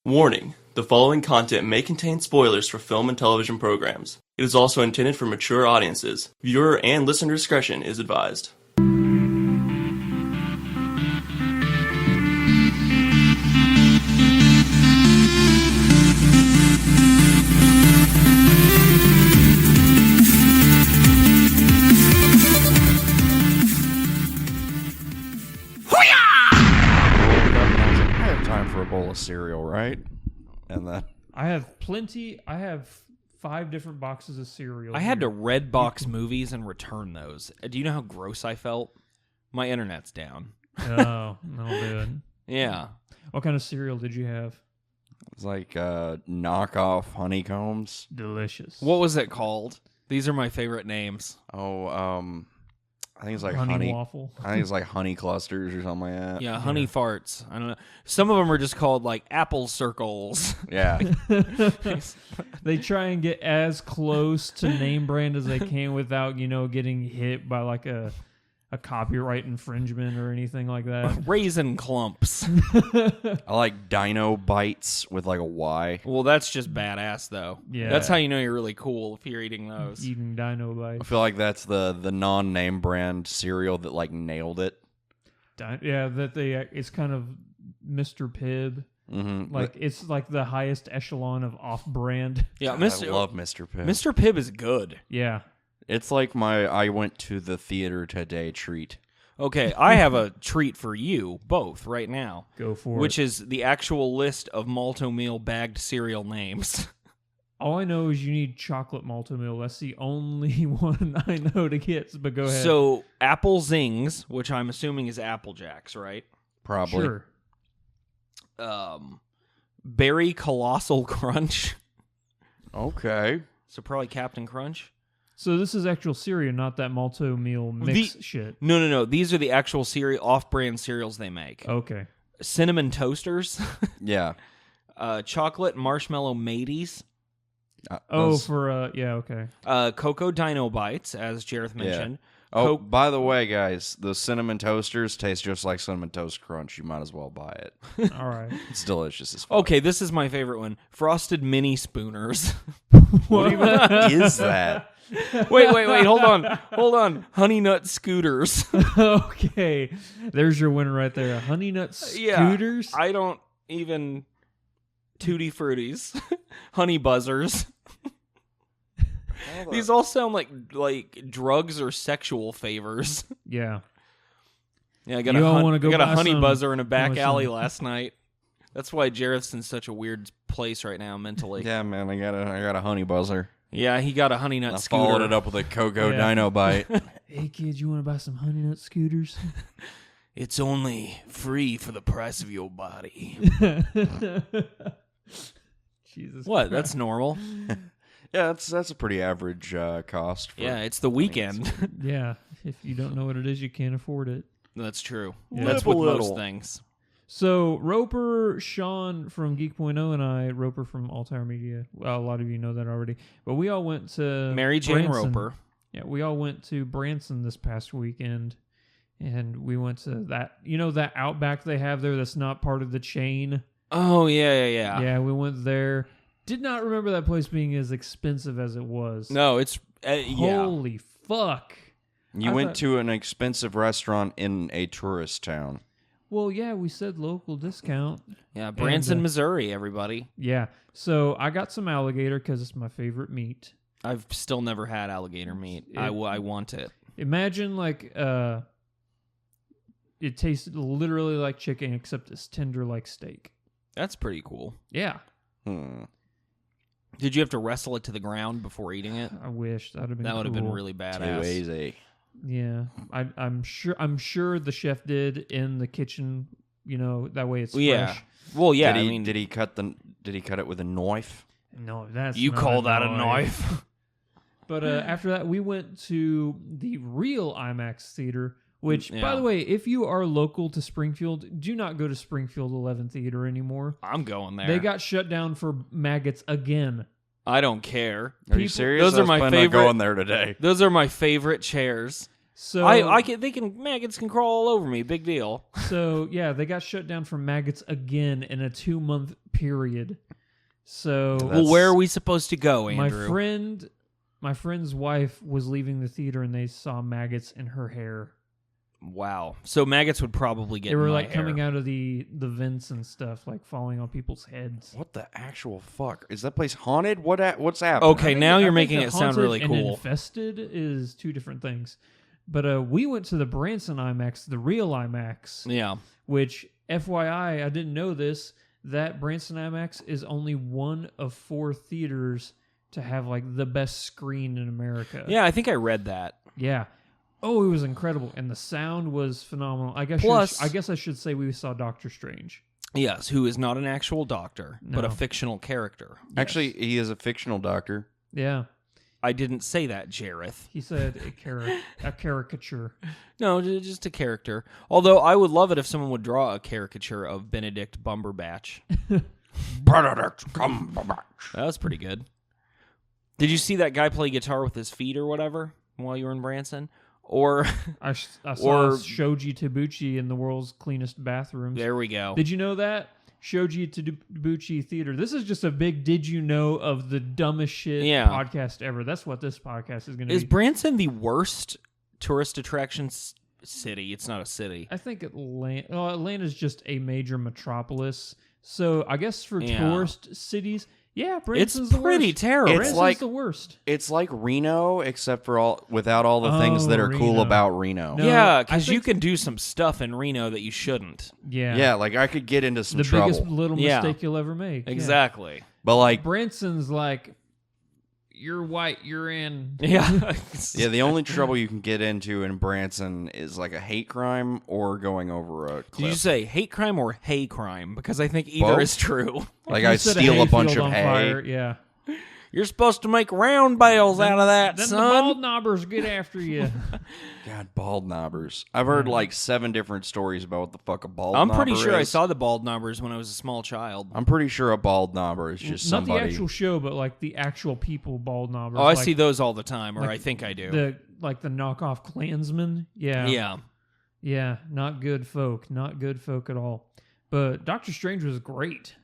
Warning: the following content may contain spoilers for film and television programs. It is also intended for mature audiences. Viewer and listener discretion is advised. Cereal, right? And then I have plenty. I have 5 different boxes of cereal. I had to Redbox movies and return those. Do you know how gross I felt? My internet's down. Oh, no, dude. Yeah. What kind of cereal did you have? it's like knockoff honeycombs. Delicious. What was it called? These are my favorite names. I think it's like honey waffle. I think it's like honey clusters or something like that. Yeah, honey farts. I don't know. Some of them are just called like apple circles. Yeah. They try and get as close to name brand as they can without, getting hit by like a copyright infringement or anything like that. Raisin clumps. I like Dino Bites with like a Y. Well, that's just badass, though. Yeah. That's how you know you're really cool if you're eating those. Eating Dino I Bites. feel like that's the non-name brand cereal that like nailed it. It's kind of Mr. Pibb. Mm-hmm. Like it's like the highest echelon of off-brand. Yeah, I love Mr. Pibb. Mr. Pibb is good. Yeah. It's like my I went to the theater today treat. Okay, I have a treat for you both right now. Go for it. Which is the actual list of Malt-O-Meal bagged cereal names. All I know is you need chocolate Malt-O-Meal. That's the only one I know to get, but go ahead. So, Apple Zings, which I'm assuming is Apple Jacks, right? Probably. Sure. Berry Colossal Crunch. Okay. So probably Captain Crunch. So this is actual cereal, not that Malt-O-Meal mix shit. No. These are the actual off-brand cereals they make. Okay. Cinnamon Toasters. Yeah. Chocolate Marshmallow Mateys. Okay. Cocoa Dino Bites, as Jareth mentioned. Yeah. Oh, by the way, guys, the Cinnamon Toasters taste just like Cinnamon Toast Crunch. You might as well buy it. All right. It's delicious as fuck. Okay, this is my favorite one. Frosted Mini Spooners. What even is that? Wait, hold on. Honey Nut Scooters. Okay. There's your winner right there. Honey Nut Scooters? I don't even... Tutti Fruities. Honey Buzzers. These all sound like drugs or sexual favors. Yeah. Yeah, I got You a, all wanna go got a buy honey some- buzzer in a back some- alley last night. That's why Jareth's in such a weird place right now mentally. Yeah, man, I got a honey buzzer. Yeah, he got a honey nut I scooter. followed it up with a Cocoa Yeah. Dino Bite. Hey, kids, you want to buy some Honey Nut Scooters? It's only free for the price of your body. Jesus What? Christ. That's normal. Yeah, that's a pretty average cost. For Yeah, it's the weekend. Yeah. If you don't know what it is, you can't afford it. That's true. Yeah. That's with most things. So, Roper, Sean from Geek.0, and I, Roper from Altair Media. Well, a lot of you know that already. But we all went to Mary Jane Branson. Roper. Yeah, we all went to Branson this past weekend. And we went to that, that Outback they have there that's not part of the chain? Oh, yeah. Yeah, we went there. Did not remember that place being as expensive as it was. No, it's... yeah. Holy fuck. You I went thought- to an expensive restaurant in a tourist town. Well, yeah, we said local discount. Yeah, Branson, And, Missouri, everybody. Yeah, so I got some alligator because it's my favorite meat. I've still never had alligator meat. I want it. Imagine like it tasted literally like chicken except it's tender like steak. That's pretty cool. Yeah, Did you have to wrestle it to the ground before eating it? I wish that would have been. That would have been cool. really Too badass. easy. Yeah, I'm sure the chef did in the kitchen. That way it's Yeah. fresh. Well, yeah. Did he cut it with a knife? No, that's you not call that a knife? But after that, we went to the real IMAX theater. Which, by Yeah. the way, if you are local to Springfield, do not go to Springfield 11 Theater anymore. I'm going there. They got shut down for maggots again. I don't care. Are you serious? Those I are was my planning on favorite- going there today. Those are my favorite chairs. So maggots can crawl all over me. Big deal. So yeah, they got shut down for maggots again in a 2-month period. So Well, where are we supposed to go, Andrew? my friend's wife was leaving the theater and they saw maggots in her hair. Wow. So maggots would probably get They were in my like coming hair. out of the vents and stuff, like falling on people's heads. What the actual fuck? Is that place haunted? What's happening? Okay, now I you're think making the it sound haunted really and cool. infested is two different things. But we went to the Branson IMAX, the real IMAX, Yeah. which, FYI, I didn't know this, that Branson IMAX is only one of 4 theaters to have, like, the best screen in America. Yeah, I think I read that. Yeah. Oh, it was incredible. And the sound was phenomenal. I guess Plus- I guess I should say we saw Doctor Strange. Yes, who is not an actual doctor, but a No. fictional character. Actually, he is a fictional doctor. Yeah. I didn't say that, Jareth. He said a caricature. No, just a character. Although I would love it if someone would draw a caricature of Benedict Cumberbatch. Benedict Cumberbatch. That was pretty good. Did you see that guy play guitar with his feet or whatever while you were in Branson? Or I saw Or- Shoji Tabuchi in the world's cleanest bathrooms. there we go. Did you know that? Shoji Tabuchi Theater. This is just a big did you know of the dumbest shit Yeah. podcast ever. That's what this podcast is going to Is be. Branson the worst tourist attraction city? It's not a city. I think Atlanta's just a major metropolis. So I guess for Yeah. tourist cities, yeah, It's Branson's the pretty worst. terrible. It's Branson's like- the worst. It's like Reno, except for without all the things that are cool Reno. about Reno. No, yeah, I because you think- can do some stuff in Reno that you shouldn't. Yeah. Yeah, like I could get into some The trouble. biggest little Yeah. mistake you'll ever make. Yeah. Exactly. But like, Branson's like, you're white, you're in. Yeah. yeah, the only trouble you can get into in Branson is like a hate crime or going over a Did cliff. you say hate crime or hay crime? Because I think either Both? is true. Like You I set steal a bunch hayfield of on hay. fire, yeah. You're supposed to make round bales out of that, Then son. the bald knobbers get after you. God, bald knobbers. I've heard like 7 different stories about what the fuck a bald I'm knobber pretty sure I is. saw the bald knobbers when I was a small child. I'm pretty sure a bald knobber is just Not somebody. the actual show, but like the actual people bald knobbers. Oh, I like see those all the time, or like I think I do. the knockoff Klansmen. Yeah. Yeah. Yeah, not good folk. Not good folk at all. But Doctor Strange was great.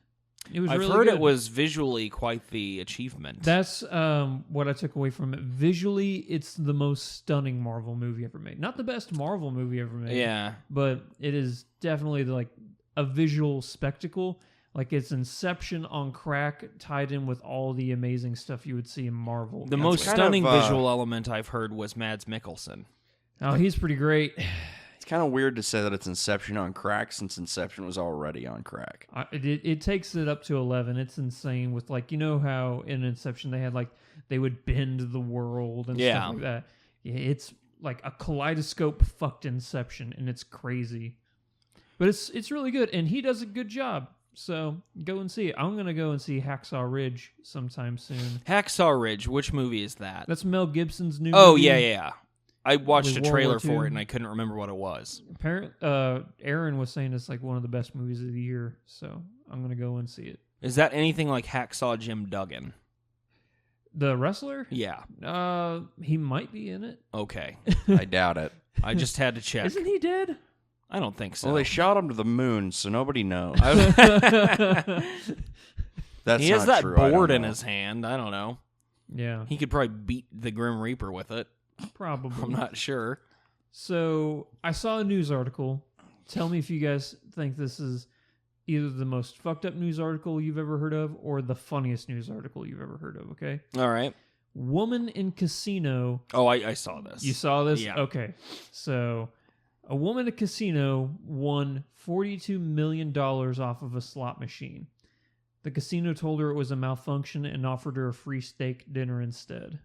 It was I've really heard good. it was visually quite the achievement. That's what I took away from it. Visually, it's the most stunning Marvel movie ever made. Not the best Marvel movie ever made. yeah. But it is definitely like a visual spectacle. Like it's Inception on crack tied in with all the amazing stuff you would see in Marvel. The most kind stunning of, visual element I've heard was Mads Mikkelsen. Oh, he's pretty great. It's kind of weird to say that it's Inception on crack since Inception was already on crack. It takes it up to 11. It's insane with like, you know how in Inception they had like, they would bend the world and Yeah. stuff like that. Yeah, it's like a kaleidoscope fucked Inception and it's crazy. But it's really good and he does a good job. So go and see it. I'm going to go and see Hacksaw Ridge sometime soon. Hacksaw Ridge, which movie is that? That's Mel Gibson's new Oh, movie. yeah. I watched With a World trailer War for II. it and I couldn't remember what it was. Aaron was saying it's like one of the best movies of the year. So I'm going to go and see it. Is that anything like Hacksaw Jim Duggan? The wrestler? Yeah. He might be in it. Okay. I doubt it. I just had to check. Isn't he dead? I don't think so. Well, they shot him to the moon, so nobody knows. That's he has not that true. I don't board in know. his hand. I don't know. Yeah, He could probably beat the Grim Reaper with it. probably. I'm not sure. So I saw a news article. Tell me if you guys think this is either the most fucked up news article you've ever heard of or the funniest news article you've ever heard of, okay? All right. Woman in casino. Oh, I saw this. You saw this? Yeah. Okay. So a woman at a casino won $42 million off of a slot machine. The casino told her it was a malfunction and offered her a free steak dinner instead.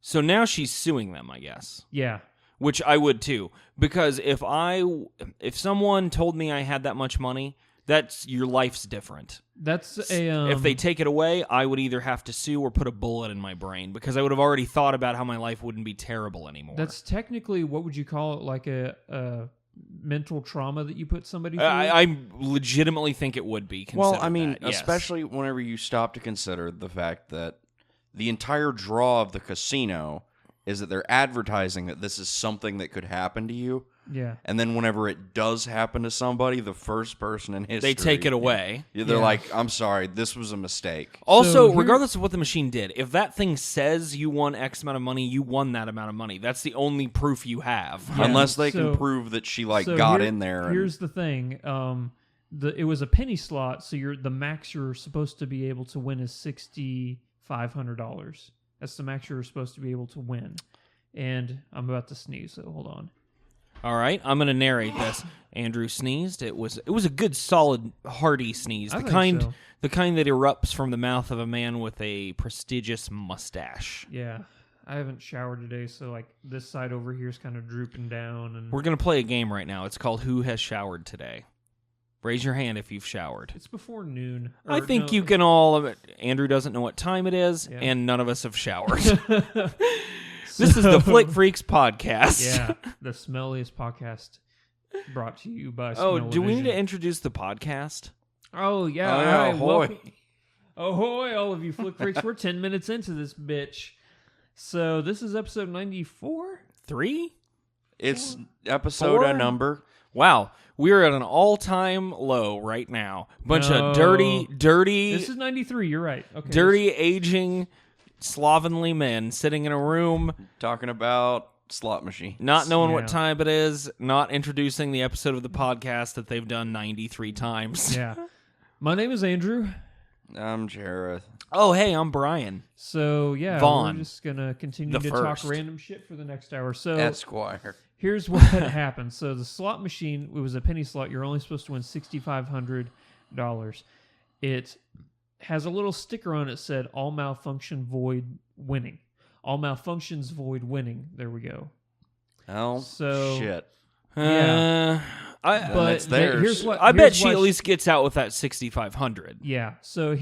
So now she's suing them, I guess. Yeah. Which I would too, because if someone told me I had that much money, that's your life's different. That's a if they take it away, I would either have to sue or put a bullet in my brain because I would have already thought about how my life wouldn't be terrible anymore. That's technically, what would you call it, like a mental trauma that you put somebody through? I legitimately think it would be. Well, I mean, that, yes. especially whenever you stop to consider the fact that the entire draw of the casino is that they're advertising that this is something that could happen to you. Yeah. And then whenever it does happen to somebody, the first person in history... They take it away. They're Yeah. like, I'm sorry, this was a mistake. Also, So here- regardless of what the machine did, if that thing says you won X amount of money, you won that amount of money. That's the only proof you have. Yeah. Unless they So- can prove that she, like, So got here- in there. And, Here's the thing. It was a penny slot, so the max you're supposed to be able to win is $6,500. That's the max you're supposed to be able to win. And I'm about to sneeze, so hold on. All right, I'm going to narrate this. Andrew sneezed. It was a good, solid, hearty sneeze. I The think kind so. the kind that erupts from the mouth of a man with a prestigious mustache. Yeah. I haven't showered today, so like this side over here is kind of drooping down, and We're going to play a game right now. It's called Who Has Showered Today? Raise your hand if you've showered. it's before noon. I Or think no, you can all... Andrew doesn't know what time it is, Yeah. and none of us have showered. This is the Flick Freaks podcast. Yeah, the smelliest podcast brought to you by Oh, do we need to Smell-O-Vision. introduce the podcast? Oh, yeah. Oh, all yeah, right, ahoy. welcome- Ahoy, all of you Flick Freaks. We're 10 minutes into this bitch. So this is episode 94? 3? it's episode a 4? number. Wow, we're at an all-time low right now. Bunch No. of dirty, This is 93, you're right. Okay. dirty, aging, slovenly men sitting in a room, Talking about slot machine. not knowing Yeah. what time it is, not introducing the episode of the podcast that they've done 93 times. Yeah. My name is Andrew. I'm Jareth. Oh, hey, I'm Brian. So, yeah, Vaughn. we're just going to continue The to talk first. random shit for the next hour. So, Esquire. here's what happened. So the slot machine, it was a penny slot. You're only supposed to win $6,500. It has a little sticker on it that said all malfunction void winning. All malfunctions void winning. There we go. Oh, So- shit. Yeah. I But it's theirs. here's what bet here's she why at least gets out with that 6,500. Yeah. So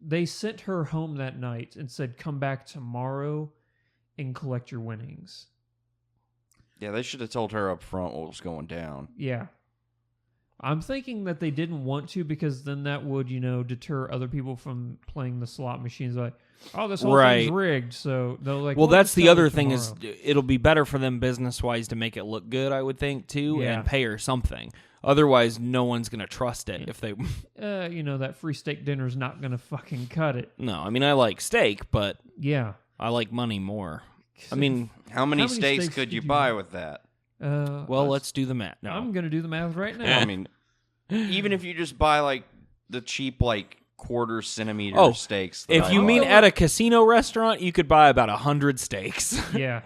they sent her home that night and said, "Come back tomorrow and collect your winnings." Yeah, they should have told her up front what was going down. Yeah. I'm thinking that they didn't want to because then that would, deter other people from playing the slot machines. Like, oh, this whole thing's Right. rigged. So they're like, Well, that's just the tell other her thing is tomorrow. it'll be better for them business-wise to make it look good, I would think, too, Yeah. and pay her something. Otherwise, no one's going to trust it if they... that free steak dinner's not going to fucking cut it. No, I mean, I like steak, but Yeah. I like money more. I mean, How many How many steaks steaks could did you you buy buy? with that? well, let's do the math. No. I'm going to do the math right now. I mean, even if you just buy like the cheap like quarter centimeter Oh, steaks. that If I you buy. mean at a casino restaurant, you could buy about 100 steaks. Yeah.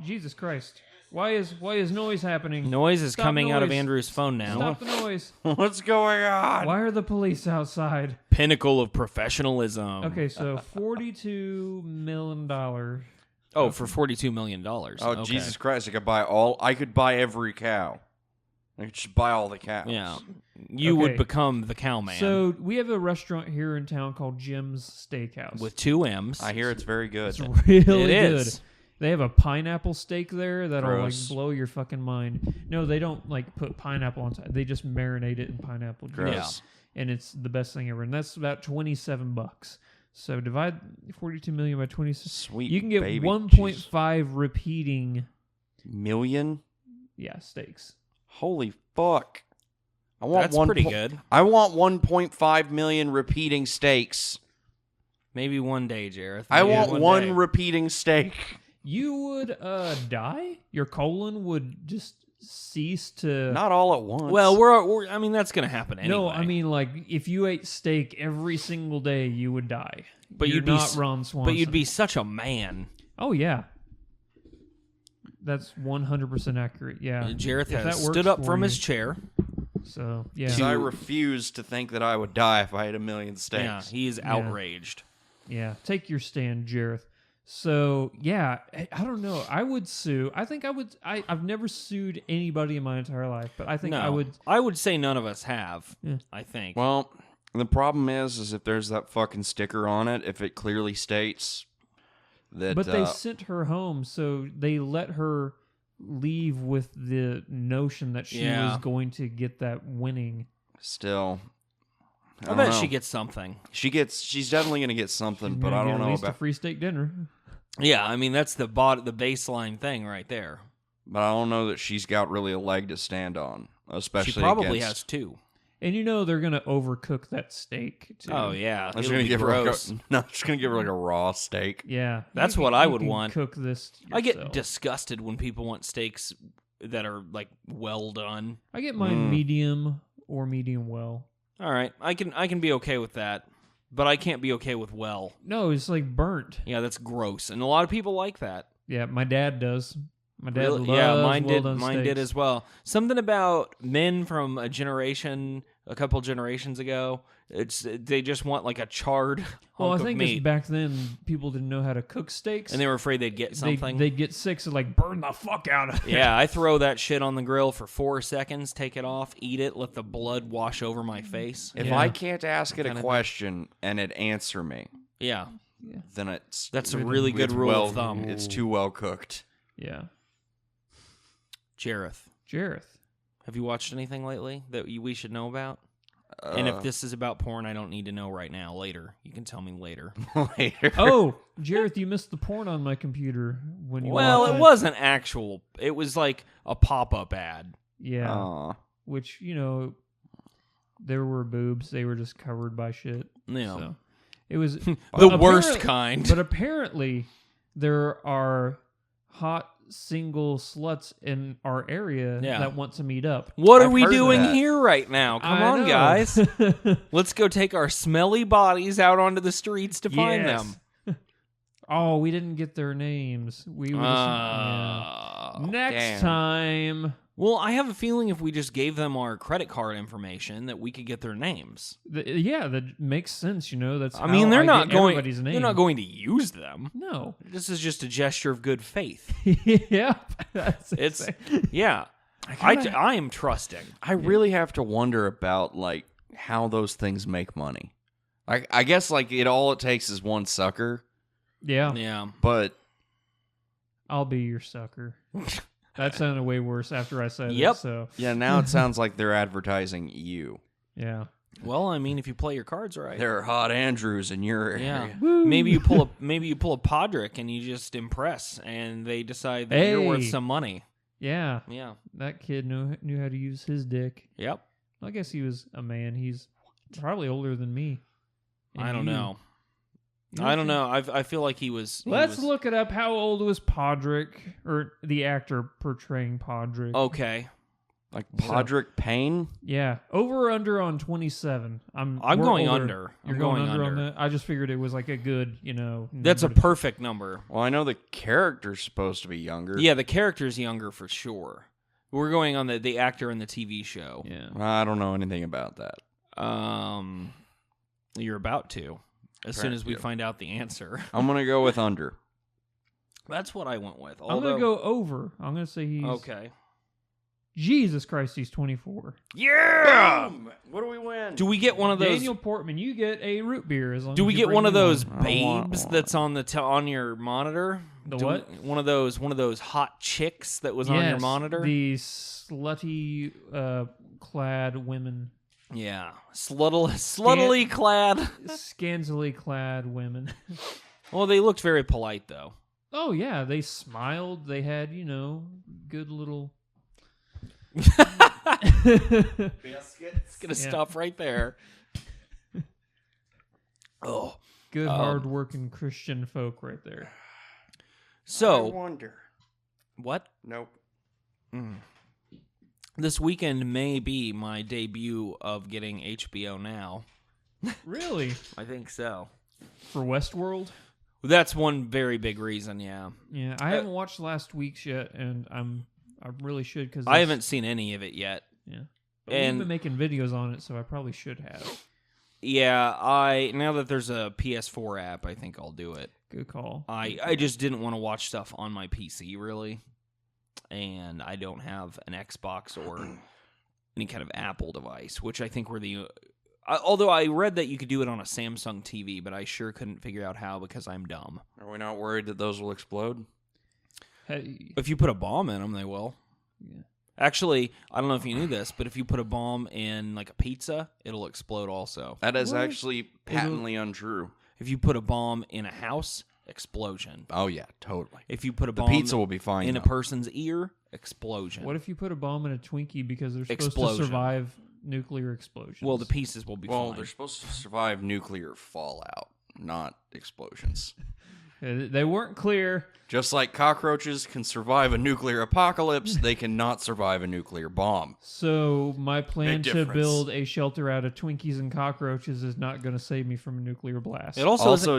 Jesus Christ. Why is noise happening? Noise is Stop coming out of noise. Andrew's phone now. Stop the noise. what's going on? Why are the police outside? Pinnacle of professionalism. Okay, so $42 million. Oh, for $42 million. Oh Okay. Jesus Christ! I could buy every cow. I could just buy all the cows. Yeah. You would Okay. become the cowman So we have a restaurant here in town called Jim's Steakhouse. with 2 M's. I hear it's very good. It's really It good. is. They have a pineapple steak there that'll Gross. like blow your fucking mind. No, they don't like put pineapple on top. They just marinate it in pineapple juice. Gross. And it's the best thing ever. And that's about $27. So divide 42 million by 27. Sweet. You can get baby 1.5 repeating million. steaks. Holy fuck! I want That's one pretty po- good. I want 1.5 million repeating steaks. Maybe one day, Jareth. I Maybe want one day. repeating steak. You would die? Your colon would just cease to Not all at once. Well, we're I mean, that's going to happen anyway. No, I mean like if you ate steak every single day, you would die. But You're you'd be not s- Ron Swanson. but you'd be such a man. Oh yeah. That's 100% accurate. Yeah. Jareth If that has works stood up for from you. his chair. So yeah. 'Cause I refuse to think that I would die if I ate a million steaks. Yeah, he is outraged. Yeah. Take your stand, Jareth. So yeah, I don't know. I would sue. I think I would. I've never sued anybody in my entire life, but I think No, I would. say none of us have. Yeah. I think. Well, the problem is if there's that fucking sticker on it, if it clearly states that. But they sent her home, so they let her leave with the notion that she Yeah. was going to get that winning. still. I don't bet know. she gets something. She's definitely gonna get something, but I Gonna don't get know at least about. a free steak dinner. Yeah, I mean that's the baseline thing right there. But I don't know that she's got really a leg to stand on, especially She probably against... has 2. And you know they're gonna overcook that steak too. Oh yeah, I'm just it'll gonna be give her like gross. no, just gonna give her like a raw steak. Yeah, That's you what can- I you would can want. Cook this. I get yourself. disgusted when people want steaks that are like well done. I get mine medium or medium well. All right, I can be okay with that, but I can't be okay with well. No, it's like burnt. Yeah, that's gross, and a lot of people like that. Yeah, my dad does. My dad Really? loves Yeah, mine did. well-done Mine did steaks. as well. Something about men from a couple generations ago. They just want like a charred hunk Well, I of think it's meat, back then people didn't know how to cook steaks, and they were afraid they'd get something. They'd get sick, so like burn the fuck out of it. Yeah, I throw that shit on the grill for 4 seconds, take it off, eat it, let the blood wash over my face. If Yeah. I can't ask it Kinda a thing. question and it answer me, Yeah, then it's that's a really good it's rule well, of thumb. It's too well cooked. Yeah. Jareth, Jareth. have you watched anything lately that we should know about? And if this is about porn, I don't need to know right now. Later, you can tell me later. later, Oh, Jareth, you missed the porn on my computer when you Well, watched it wasn't actual. It was like a pop-up ad. Yeah. Aw. Which, there were boobs. They were just covered by shit. Yeah. So it was The worst apparent- kind. But apparently, there are hot single sluts in our area Yeah. that want to meet up. What are I've we heard doing that. here right now? Come I on, know. guys. Let's go take our smelly bodies out onto the streets to find Yes. them. Oh, we didn't get their names. We were Next damn. time. Well, I have a feeling if we just gave them our credit card information, that we could get their names. Yeah, that makes sense. That's. I mean, how they're I not get going. everybody's name. They're not going to use them. No. This is just a gesture of good faith. Yeah. That's It's insane. yeah. I am trusting. I really have to wonder about like how those things make money. I guess like it takes is one sucker, Yeah. Yeah. but I'll be your sucker. That sounded way worse after I said Yep. it. So yeah, now it sounds like they're advertising you. yeah. Well, I mean, if you play your cards right. There are hot Andrews in your area. Yeah. Maybe you pull a Podrick and you just impress, and they decide that you're worth Hey. some money. Yeah. Yeah. That kid knew how to use his dick. Yep. I guess he was a man. He's probably older than me. And I don't you. know. You I don't think- know. I feel like he was. Let's look it up. How old was Podrick, or the actor portraying Podrick? Okay. Like Podrick Payne. Yeah, over or under on 27. I'm we're going older. under. You're I'm going going under on under. that. I just figured it was like a good, That's a number to- perfect number. Well, I know the character's supposed to be younger. Yeah, the character's younger for sure. We're going on the actor in the TV show. Yeah. I don't know anything about that. You're about to. As soon as we Yeah. find out the answer. I'm gonna go with under. That's what I went with. I'm going to go over. I'm going to say he's... Okay. Jesus Christ, he's 24. Yeah. What do we win? Do we get one of those? Daniel Portman, you get a root beer as long Do as we you get bring one of me those one. I want babes one. that's on on your monitor? The Do what? One of those hot chicks that was on your Yes, monitor. The slutty clad women. Yeah, sluttily clad. Scantily clad women. Well, they looked very polite though. Oh, yeah. They smiled. They had, good little... Biscuits. Gonna Yeah. stop right there. Oh, Good, hard-working Christian folk right there. I so wonder. what? Nope. This weekend may be my debut of getting HBO Now. Really? I think so. For Westworld? That's one very big reason. Yeah, Yeah, I haven't watched last week's yet, and I really should because I haven't seen any of it yet. Yeah, but and- we've been making videos on it, so I probably should have. Yeah, now that there's a PS4 app, I think I'll do it. Good call. I just didn't want to watch stuff on my PC really, and I don't have an Xbox or any kind of Apple device, which I think were the. Although I read that you could do it on a Samsung TV, but I sure couldn't figure out how because I'm dumb. Are we not worried that those will explode? Hey, If you put a bomb in them, they will. yeah. Actually, I don't know if you knew this, but if you put a bomb in like a pizza, it'll explode also. That is What? actually patently untrue. If you put a bomb in a house, explosion. Oh yeah, totally. If you put a The bomb pizza will be fine in a though. person's ear, explosion. What if you put a bomb in a Twinkie because they're supposed Explosion. to survive nuclear explosions? Well, the pieces will be Well, fine. they're supposed to survive nuclear fallout, not explosions. They weren't clear. Just like cockroaches can survive a nuclear apocalypse, they cannot survive a nuclear bomb. So my plan Big to difference. build a shelter out of Twinkies and cockroaches is not going to save me from a nuclear blast. It also, Also,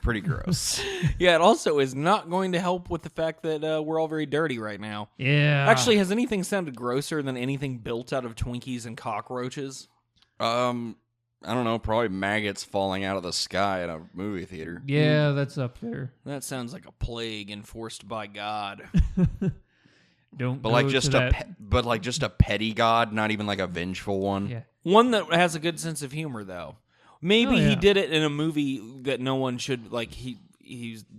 pretty gross. yeah, it also is not going to help with the fact that we're all very dirty right now. yeah. Actually, has anything sounded grosser than anything built out of Twinkies and cockroaches? I don't know, probably maggots falling out of the sky at a movie theater. yeah, that's up there. That sounds like a plague enforced by God. Don't But go like to just a petty god, not even like a vengeful one. Yeah. One that has a good sense of humor, though. Maybe Oh, yeah. he did it in a movie that no one should like. He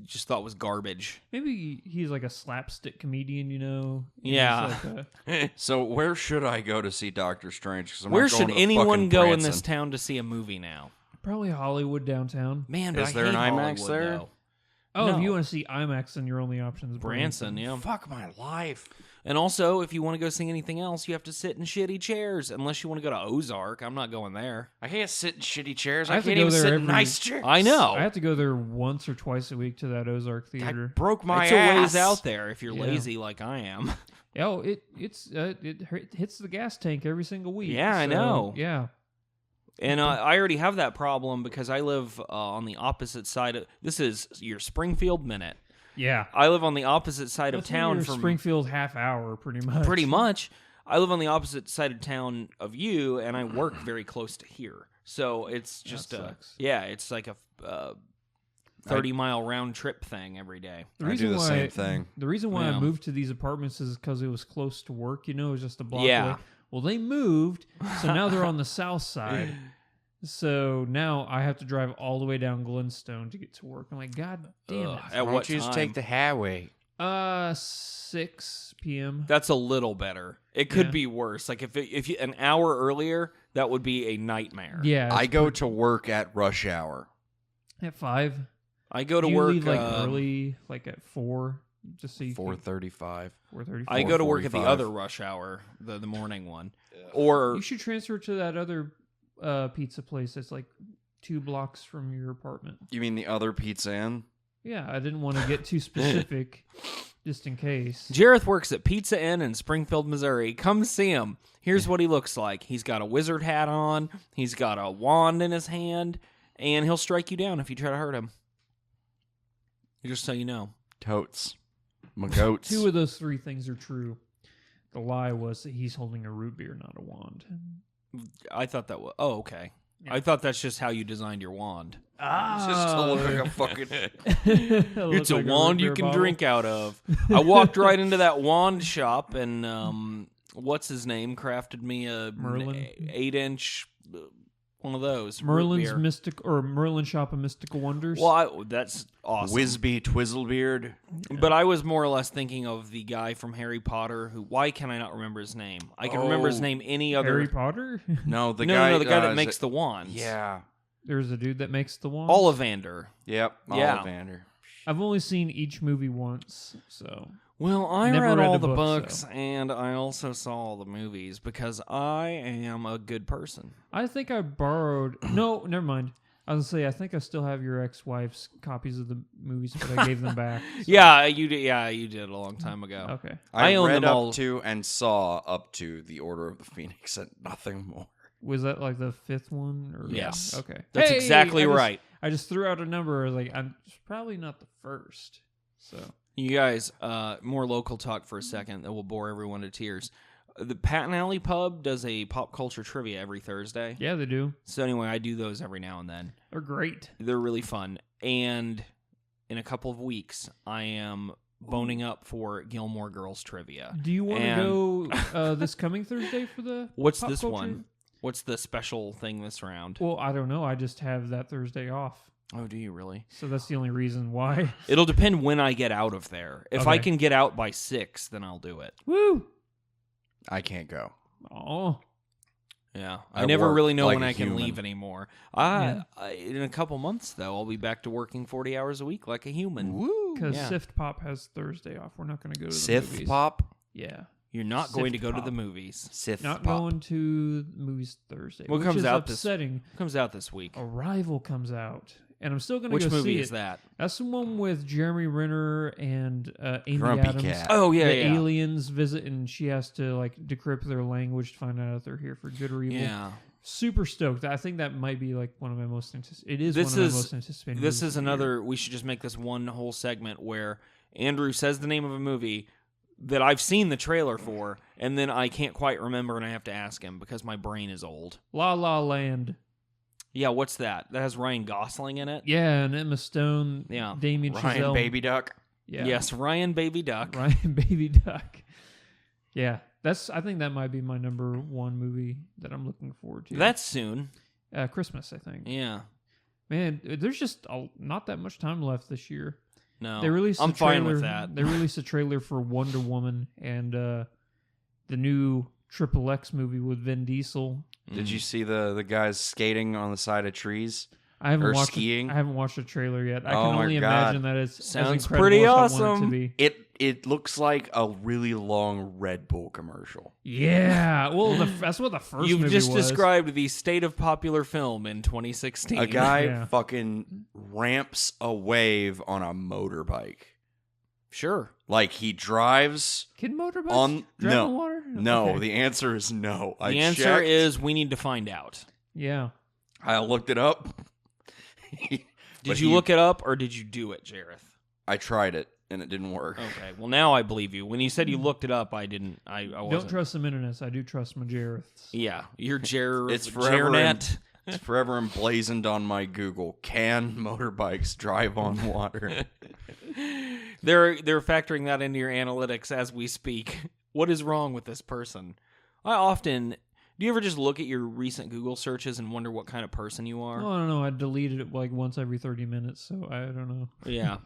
just thought was garbage. Maybe he's like a slapstick comedian, you know? Yeah. He's like So where should I go to see Doctor Strange? 'Cause I'm not Where going should to the anyone fucking go in Branson. this town to see a movie now? probably Hollywood downtown. Man, but Is I there hate an IMAX Hollywood, there? though. Oh, No. if you want to see IMAX, then your only option is Branson, yeah. Fuck my life. And also, if you want to go see anything else, you have to sit in shitty chairs. Unless you want to go to Ozark, I'm not going there. I can't sit in shitty chairs. I I have to can't go even there sit in every- nice chairs. I know. I have to go there once or twice a week to that Ozark I theater. broke my it's ass. a ways out there if you're Yeah. lazy like I am. Oh, it hits the gas tank every single week. Yeah, I so, know. Yeah. And I already have that problem because I live on the opposite side of... This is your Springfield Minute. Yeah. I live on the opposite side That's of town your from... Springfield half hour, pretty much. Pretty much. I live on the opposite side of town of you, and I work very close to here. So it's just sucks. it's like a 30-mile round trip thing every day. The I do the same thing. The reason why Yeah. I moved to these apartments is because it was close to work. You know, it was just a block Yeah. away. Well, they moved, so now they're on the south side. So now I have to drive all the way down Glenstone to get to work. I'm like, God damn Ugh. it. At Why what don't you just time? take the highway? 6 p.m. That's a little better. It could Yeah. be worse. Like if you an hour earlier, that would be a nightmare. Yeah. I it's go to work at rush hour. at 5. I go to Do you work leave like early, like at 4, just so you 4:35. 4:30. I go to work at the 4:45. other rush hour, the morning one. Or You should transfer to that other pizza place that's like 2 blocks from your apartment. You mean the other Pizza Inn? Yeah, I didn't want to get too specific, just in case. Jareth works at Pizza Inn in Springfield, Missouri. Come see him. Here's what he looks like. He's got a wizard hat on. He's got a wand in his hand, and he'll strike you down if you try to hurt him. Just so you know. Totes. My goats. 2 of those 3 things are true. The lie was that he's holding a root beer, not a wand. I thought that was... Oh, okay. Yeah. I thought that's just how you designed your wand. Just to look like a fucking... It's a wand you can drink out of. I walked right into that wand shop, and what's his name crafted me a Merlin? 8-inch one of those. root Merlin's beer. Merlin Shop of Mystical Wonders. Well, that's awesome. Wisby Twizzlebeard. But I was more or less thinking of the guy from Harry Potter. Who? Why can I not remember his name? I can remember his Oh. name any other. Harry Potter? No, the no, guy. no, the guy that is makes it- the wands. Yeah. There's a dude that makes the wand. Ollivander. Yep. Yeah. Ollivander. I've only seen each movie once, so Well, I Never read read all the the book, books so. and I also saw all the movies because I am a good person. I think I borrowed. No, never mind. I was gonna say I think I still have your ex-wife's copies of the movies, but I gave them back. so- Yeah, you did. Yeah, you did a long time ago. Okay. I own read them up all. to and saw up to the Order of the Phoenix and nothing more. Was that like the 5th one? Or Yes. Okay. That's Hey, exactly right. I just threw out a number. I was like, I'm probably not the first. So You guys, more local talk for a second that will bore everyone to tears. The Patton Alley Pub does a pop culture trivia every Thursday. yeah, they do. So anyway, I do those every now and then. They're great. They're really fun. And in a couple of weeks, I am boning up for Gilmore Girls trivia. Do you want to And- go this coming Thursday for the? What's pop this culture? one? What's the special thing this round? Well, I don't know. I just have that Thursday off, Oh, do you really? so that's the only reason why. It'll depend when I get out of there. If I Okay. can get out by 6, then I'll do it. Woo! I can't go. Oh, Yeah, I I never work really know like when a I can human. leave anymore. Yeah. In a couple months, though, I'll be back to working 40 hours a week like a human. Woo! Because Yeah. Sift Pop has Thursday off. We're not going to go to the Sith movies. pop. Yeah. You're not going to Sift go to pop. the movies. Sith Not pop. going to the movies Thursday. What which comes is out this- upsetting. Comes out this week. Arrival comes out. And I'm still going to Which go see movie it. is that? That's the one with Jeremy Renner and Amy Grumpy Adams. Cat. Oh yeah, The yeah, aliens visit, and she has to like decrypt their language to find out if they're here for good or evil. yeah. Super stoked. I think that might be like one of my most anticipated. It is This one of is- my most anticipated. This movies is of the year. another. We should just make this one whole segment where Andrew says the name of a movie that I've seen the trailer for, and then I can't quite remember, and I have to ask him because my brain is old. La La Land. Yeah, what's that? That has Ryan Gosling in it. Yeah, and Emma Stone. Yeah. Damien Ryan Chazelle. Baby Duck. Yeah. Yes, Ryan Baby Duck. Ryan Baby Duck. Yeah, I think that might be my number one movie that I'm looking forward to. That's soon. Christmas, I think. Yeah. Man, there's just not that much time left this year. No, They released. I'm a trailer, fine with that. They released a trailer for Wonder Woman and the new Triple X movie with Vin Diesel. Did you see the guys skating on the side of trees? I haven't Or watched. skiing? I haven't watched a trailer yet. I Oh can my only God. imagine that it's Sounds as incredible pretty as I want it awesome. to be. It looks like a really long Red Bull commercial. Yeah, well, that's what the first You've movie just was. described the state of popular film in 2016. A guy Yeah. fucking ramps a wave on a motorbike. Sure. Like he drives Kid motorbikes on driving no water. no. Okay. The answer is no. The answer is we need to find out. Yeah. I looked it up. Did you look it up or did you do it, Jareth? I tried it and it didn't work. Okay. Well, now I believe you. When you said you looked it up, I didn't. I wasn't. Don't trust some internets. I do trust my Jareths. Yeah, you're Jareth. It's forever Jarnet. It's forever emblazoned on my Google. Can motorbikes drive on water? They're factoring that into your analytics as we speak. What is wrong with this person? Do you ever just look at your recent Google searches and wonder what kind of person you are? Oh, I don't know. I deleted it like once every 30 minutes, so I don't know. Yeah.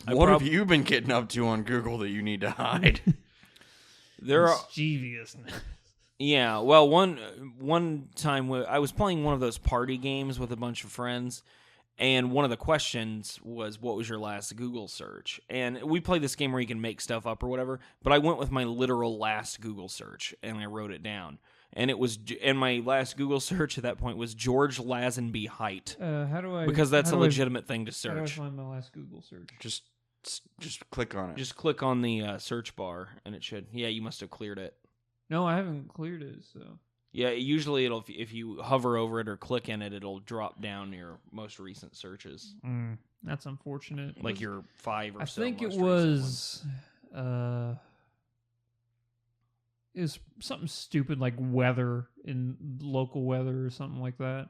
What have you been getting up to on Google that you need to hide? There are Mischievousness. Yeah, well, one time I was playing one of those party games with a bunch of friends, and one of the questions was, what was your last Google search? And we play this game where you can make stuff up or whatever, but I went with my literal last Google search, and I wrote it down. And my last Google search at that point was George Lazenby height, How do I? because that's how a do I- legitimate thing to How do I search. find my last Google search? just click on it. Just click on the search bar, and it should. Yeah, you must have cleared it. No, I haven't cleared it. So Yeah, usually if you hover over it or click in it, it'll drop down your most recent searches, that's unfortunate. like your 5 or I so. think it most recent ones. was. It was something stupid like weather in local weather or something like that.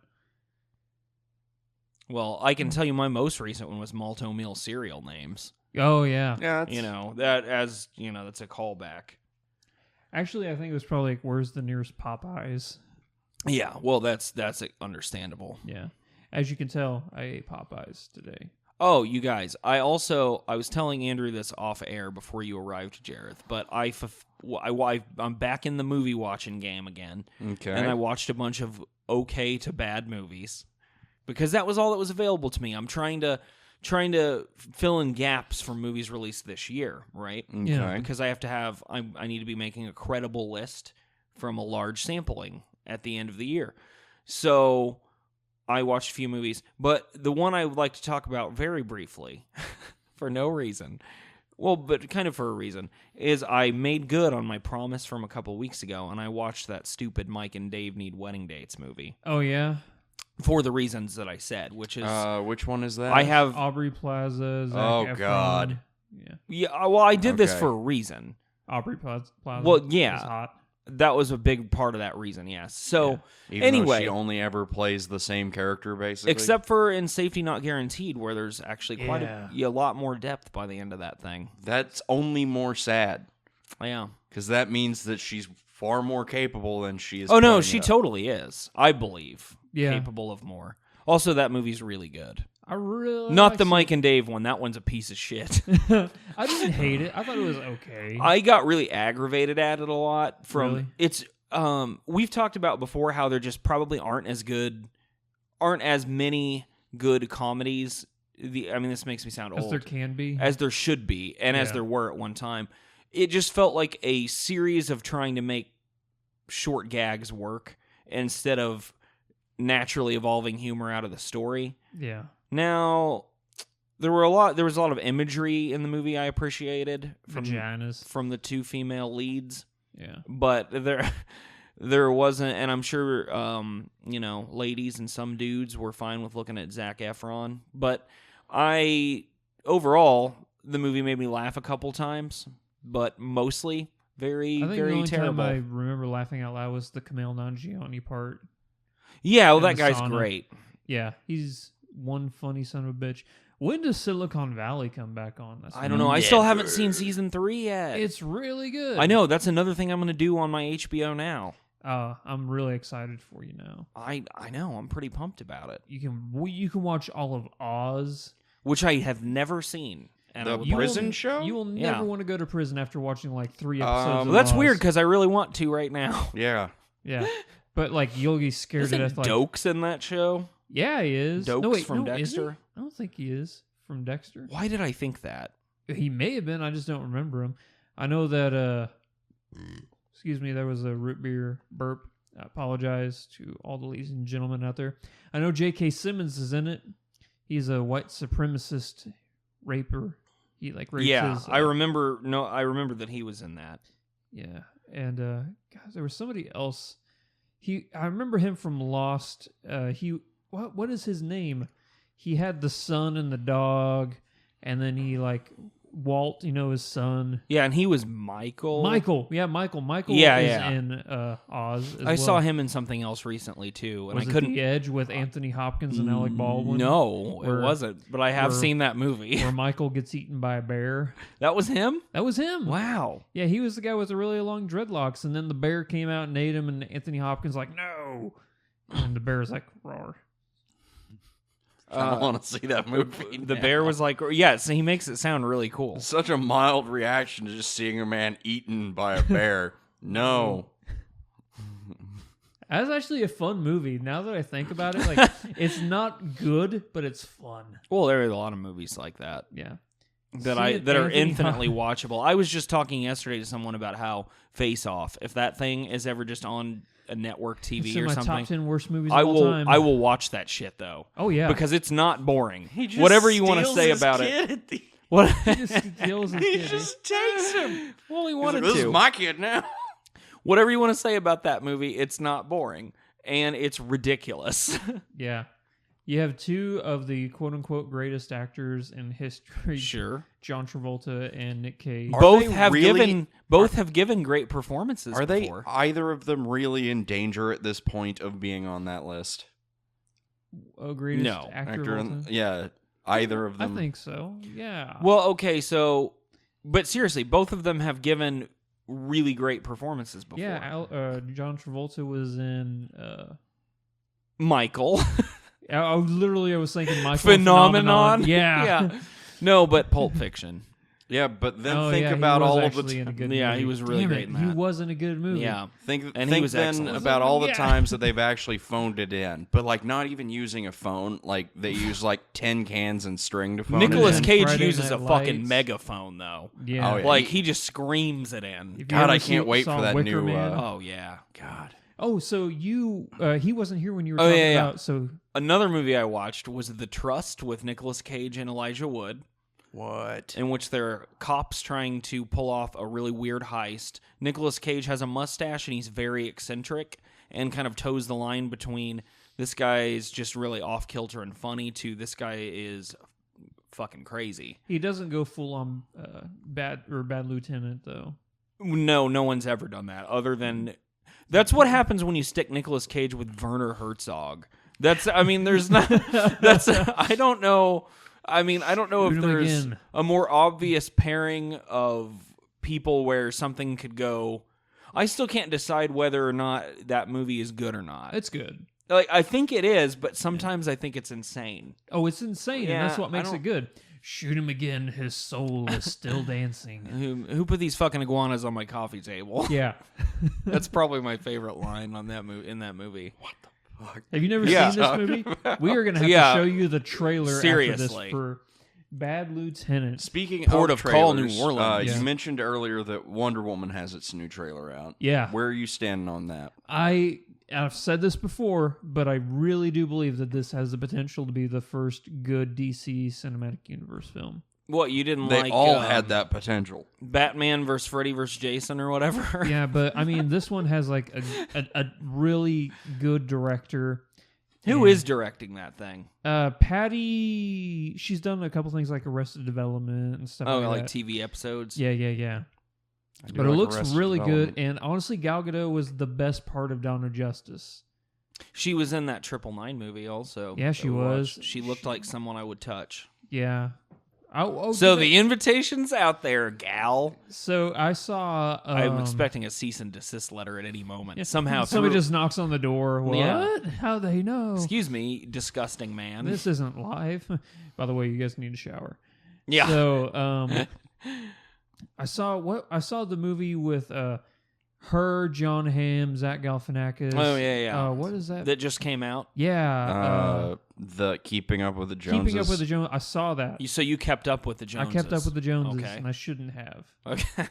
Well, I can tell you my most recent one was Malto Meal cereal names. Oh yeah. Yeah, That's a callback. Actually, I think it was probably like, "Where's the nearest Popeyes?" Yeah, well, that's understandable. Yeah. As you can tell, I ate Popeyes today. Oh, you guys, I was telling Andrew this off air before you arrived, Jareth, but I'm back in the movie watching game again, okay. and I watched a bunch of okay to bad movies because that was all that was available to me. I'm trying to fill in gaps from movies released this year, right? Okay. Yeah. Because I need to be making a credible list from a large sampling at the end of the year. So I watched a few movies, but the one I would like to talk about very briefly, for no reason, well, but kind of for a reason, is I made good on my promise from a couple weeks ago, and I watched that stupid Mike and Dave Need Wedding Dates movie Oh yeah. for the reasons that I said, which is Which one is that? I have Aubrey Plaza. Zac Oh, Efron. God. Yeah. well, I did this Okay. for a reason. Aubrey Plaza. Well, yeah. is hot. That was a big part of that reason, yes. So, Even though anyway, she only ever plays the same character, basically. except for in Safety Not Guaranteed, where there's actually quite Yeah. a lot more depth by the end of that thing. that's only more sad Yeah. because that means that she's far more capable than she is. Oh no, playing she it up. totally is. I believe. Yeah. Capable of more. Also, that movie's really good. I really Not like the Mike and Dave one. That one's a piece of shit. I didn't hate it. I thought it was okay. I got really aggravated at it a lot from Really? it's we've talked about before how there just probably aren't as many good comedies. This makes me sound As old. there can be. As there should be, and as Yeah. there were at one time. It just felt like a series of trying to make short gags work instead of naturally evolving humor out of the story. Yeah. Now, there was a lot of imagery in the movie I appreciated Vaginas. from the two female leads, Yeah. but there wasn't, and I'm sure ladies and some dudes were fine with looking at Zac Efron, but overall the movie made me laugh a couple times, but mostly very I think the very only terrible. time I remember laughing out loud was the Kumail Nanjiani part. Yeah, well, in that the guy's sauna. great. Yeah, he's one funny son of a bitch. When does Silicon Valley come back on? I don't know. I still haven't seen season 3 yet. It's really good. I know. That's another thing I'm going to do on my HBO now. I'm really excited for you now. I know. I'm pretty pumped about it, You can watch all of Oz. which I have never seen. And The I would You like- prison will, show? You will Yeah. never want to go to prison after watching like 3 episodes. Well, of Well, that's Oz. weird because I really want to right now. Yeah. Yeah, but like you'll be scared to Isn't death. Like, Dokes in that show? yeah, he is. Dokes no, wait, from no, is he? Dexter? I don't think he is from Dexter. Why did I think that? He may have been. I just don't remember him. I know that. Excuse me. There was a root beer burp. I apologize to all the ladies and gentlemen out there. I know J.K. Simmons is in it. He's a white supremacist raper. He like rapes Yeah, his, I remember. No, I remember that he was in that. Yeah, and God, there was somebody else. I remember him from Lost. What is his name? He had the son and the dog, and then he like Walt, his son. Yeah, and he was Michael. Michael, Michael Yeah, is yeah. in Oz. I saw him in something else recently too, and Was I it couldn't. The Edge with Anthony Hopkins and Alec Baldwin? No, Where- it wasn't. But I have where- seen that movie. Where Michael gets eaten by a bear. That was him. That was him. Wow. Yeah, he was the guy with the really long dreadlocks, and then the bear came out and ate him, and Anthony Hopkins like, no, and the bear's like, roar. I want to see that movie. The now. bear was like, yes, he makes it sound really cool. Such a mild reaction to just seeing a man eaten by a bear. No. That's actually a fun movie. Now that I think about it, like it's not good, but it's fun. Well, there are a lot of movies like that Yeah. that See are it, infinitely Anthony watchable. I was just talking yesterday to someone about how Face Off, if that thing is ever just on a network TV It's in or my something, top 10 worst movies I of all will time. I will watch that shit though. Oh yeah, Because it's not boring. Whatever you want to say about it. What? he just steals his kid. takes him. Well, he He's wanted like, this to. is my kid now. Whatever you want to say about that movie, it's not boring and it's ridiculous. Yeah. You have two of the quote unquote greatest actors in history, Sure. John Travolta and Nick Cage. Are Both they have really- given great performances. Are they before. either of them really in danger at this point of being on that list? Greatest No. actor of all time? Yeah, either of I them. think so. Yeah. Well, okay, so, but seriously, both of them have given really great performances before. yeah. John Travolta was in. Michael. I was thinking Michael Phenomenon. Yeah. Yeah. No, but Pulp Fiction. Yeah, but then Oh, think yeah, about he was all of the actually in a good Yeah, movie. he was really Damn great it, in He that. was in a good movie. Yeah. think And he think was then excellent. about all the Yeah. times that they've actually phoned it in, but like not even using a phone. Like they use like 10 cans and string to phone Nicolas it in. Cage Friday uses a Night fucking Lights. megaphone, though. Yeah. Oh, yeah. Like, he just screams it in. If you God, ever I can't wait saw for that Wicker new, Man- Oh, yeah. God. Oh, so he wasn't here when you were Oh, talking yeah, yeah. about. So Another movie I watched was The Trust with Nicolas Cage and Elijah Wood, What? in which there are cops trying to pull off a really weird heist. Nicolas Cage has a mustache and he's very eccentric and kind of toes the line between this guy is just really off kilter and funny to this guy is fucking crazy. he doesn't go full on bad lieutenant though. No one's ever done that other than that's what happens when you stick Nicolas Cage with Werner Herzog. There's not I don't know. I don't know if Shoot him there's again. a more obvious pairing of people where something could go. I still can't decide whether or not that movie is good or not. It's good. Like, I think it is, but sometimes I think it's insane. Oh, it's insane, and Yeah, that's what I makes don't- it good. Shoot him again. His soul is still dancing. Who put these fucking iguanas on my coffee table? Yeah. That's probably my favorite line on that in that movie. Have you never Yeah. seen this movie? We are going to have Yeah. to show you the trailer after Seriously. this for Bad Lieutenant. Speaking Port of of Call, New trailers, Orleans. Yeah. you mentioned earlier that Wonder Woman has its new trailer out. Yeah. Where are you standing on that? I've said this before, but I really do believe that this has the potential to be the first good DC Cinematic Universe film. What, you didn't They like all had that potential. Batman versus Freddy versus Jason or whatever? Yeah, but I mean, this one has like a really good director. Who And, is directing that thing? Patty? She's done a couple things like Arrested Development and stuff Oh, like like that. TV episodes? Yeah. I do But it like looks Arrested really good, Development. and honestly, Gal Gadot was the best part of Dawn of Justice. She was in that 999 movie also. Yeah, she that we was. watched. She looked like someone I would touch. Yeah. So the invitation's out there, gal. So I saw. I'm expecting a cease and desist letter at any moment. yeah, Somehow, somebody through- just knocks on the door. What? Yeah. How they know? Excuse me, disgusting man. This isn't live. By the way, you guys need a shower. yeah. So I saw the movie with her, John Hamm, Zach Galifianakis. Oh, yeah. What is that? That just came out. Yeah. The Keeping Up with the Joneses. Keeping Up with the Joneses. I saw that. So you kept up with the Joneses. I kept up with the Joneses, Okay. and I shouldn't have. Okay.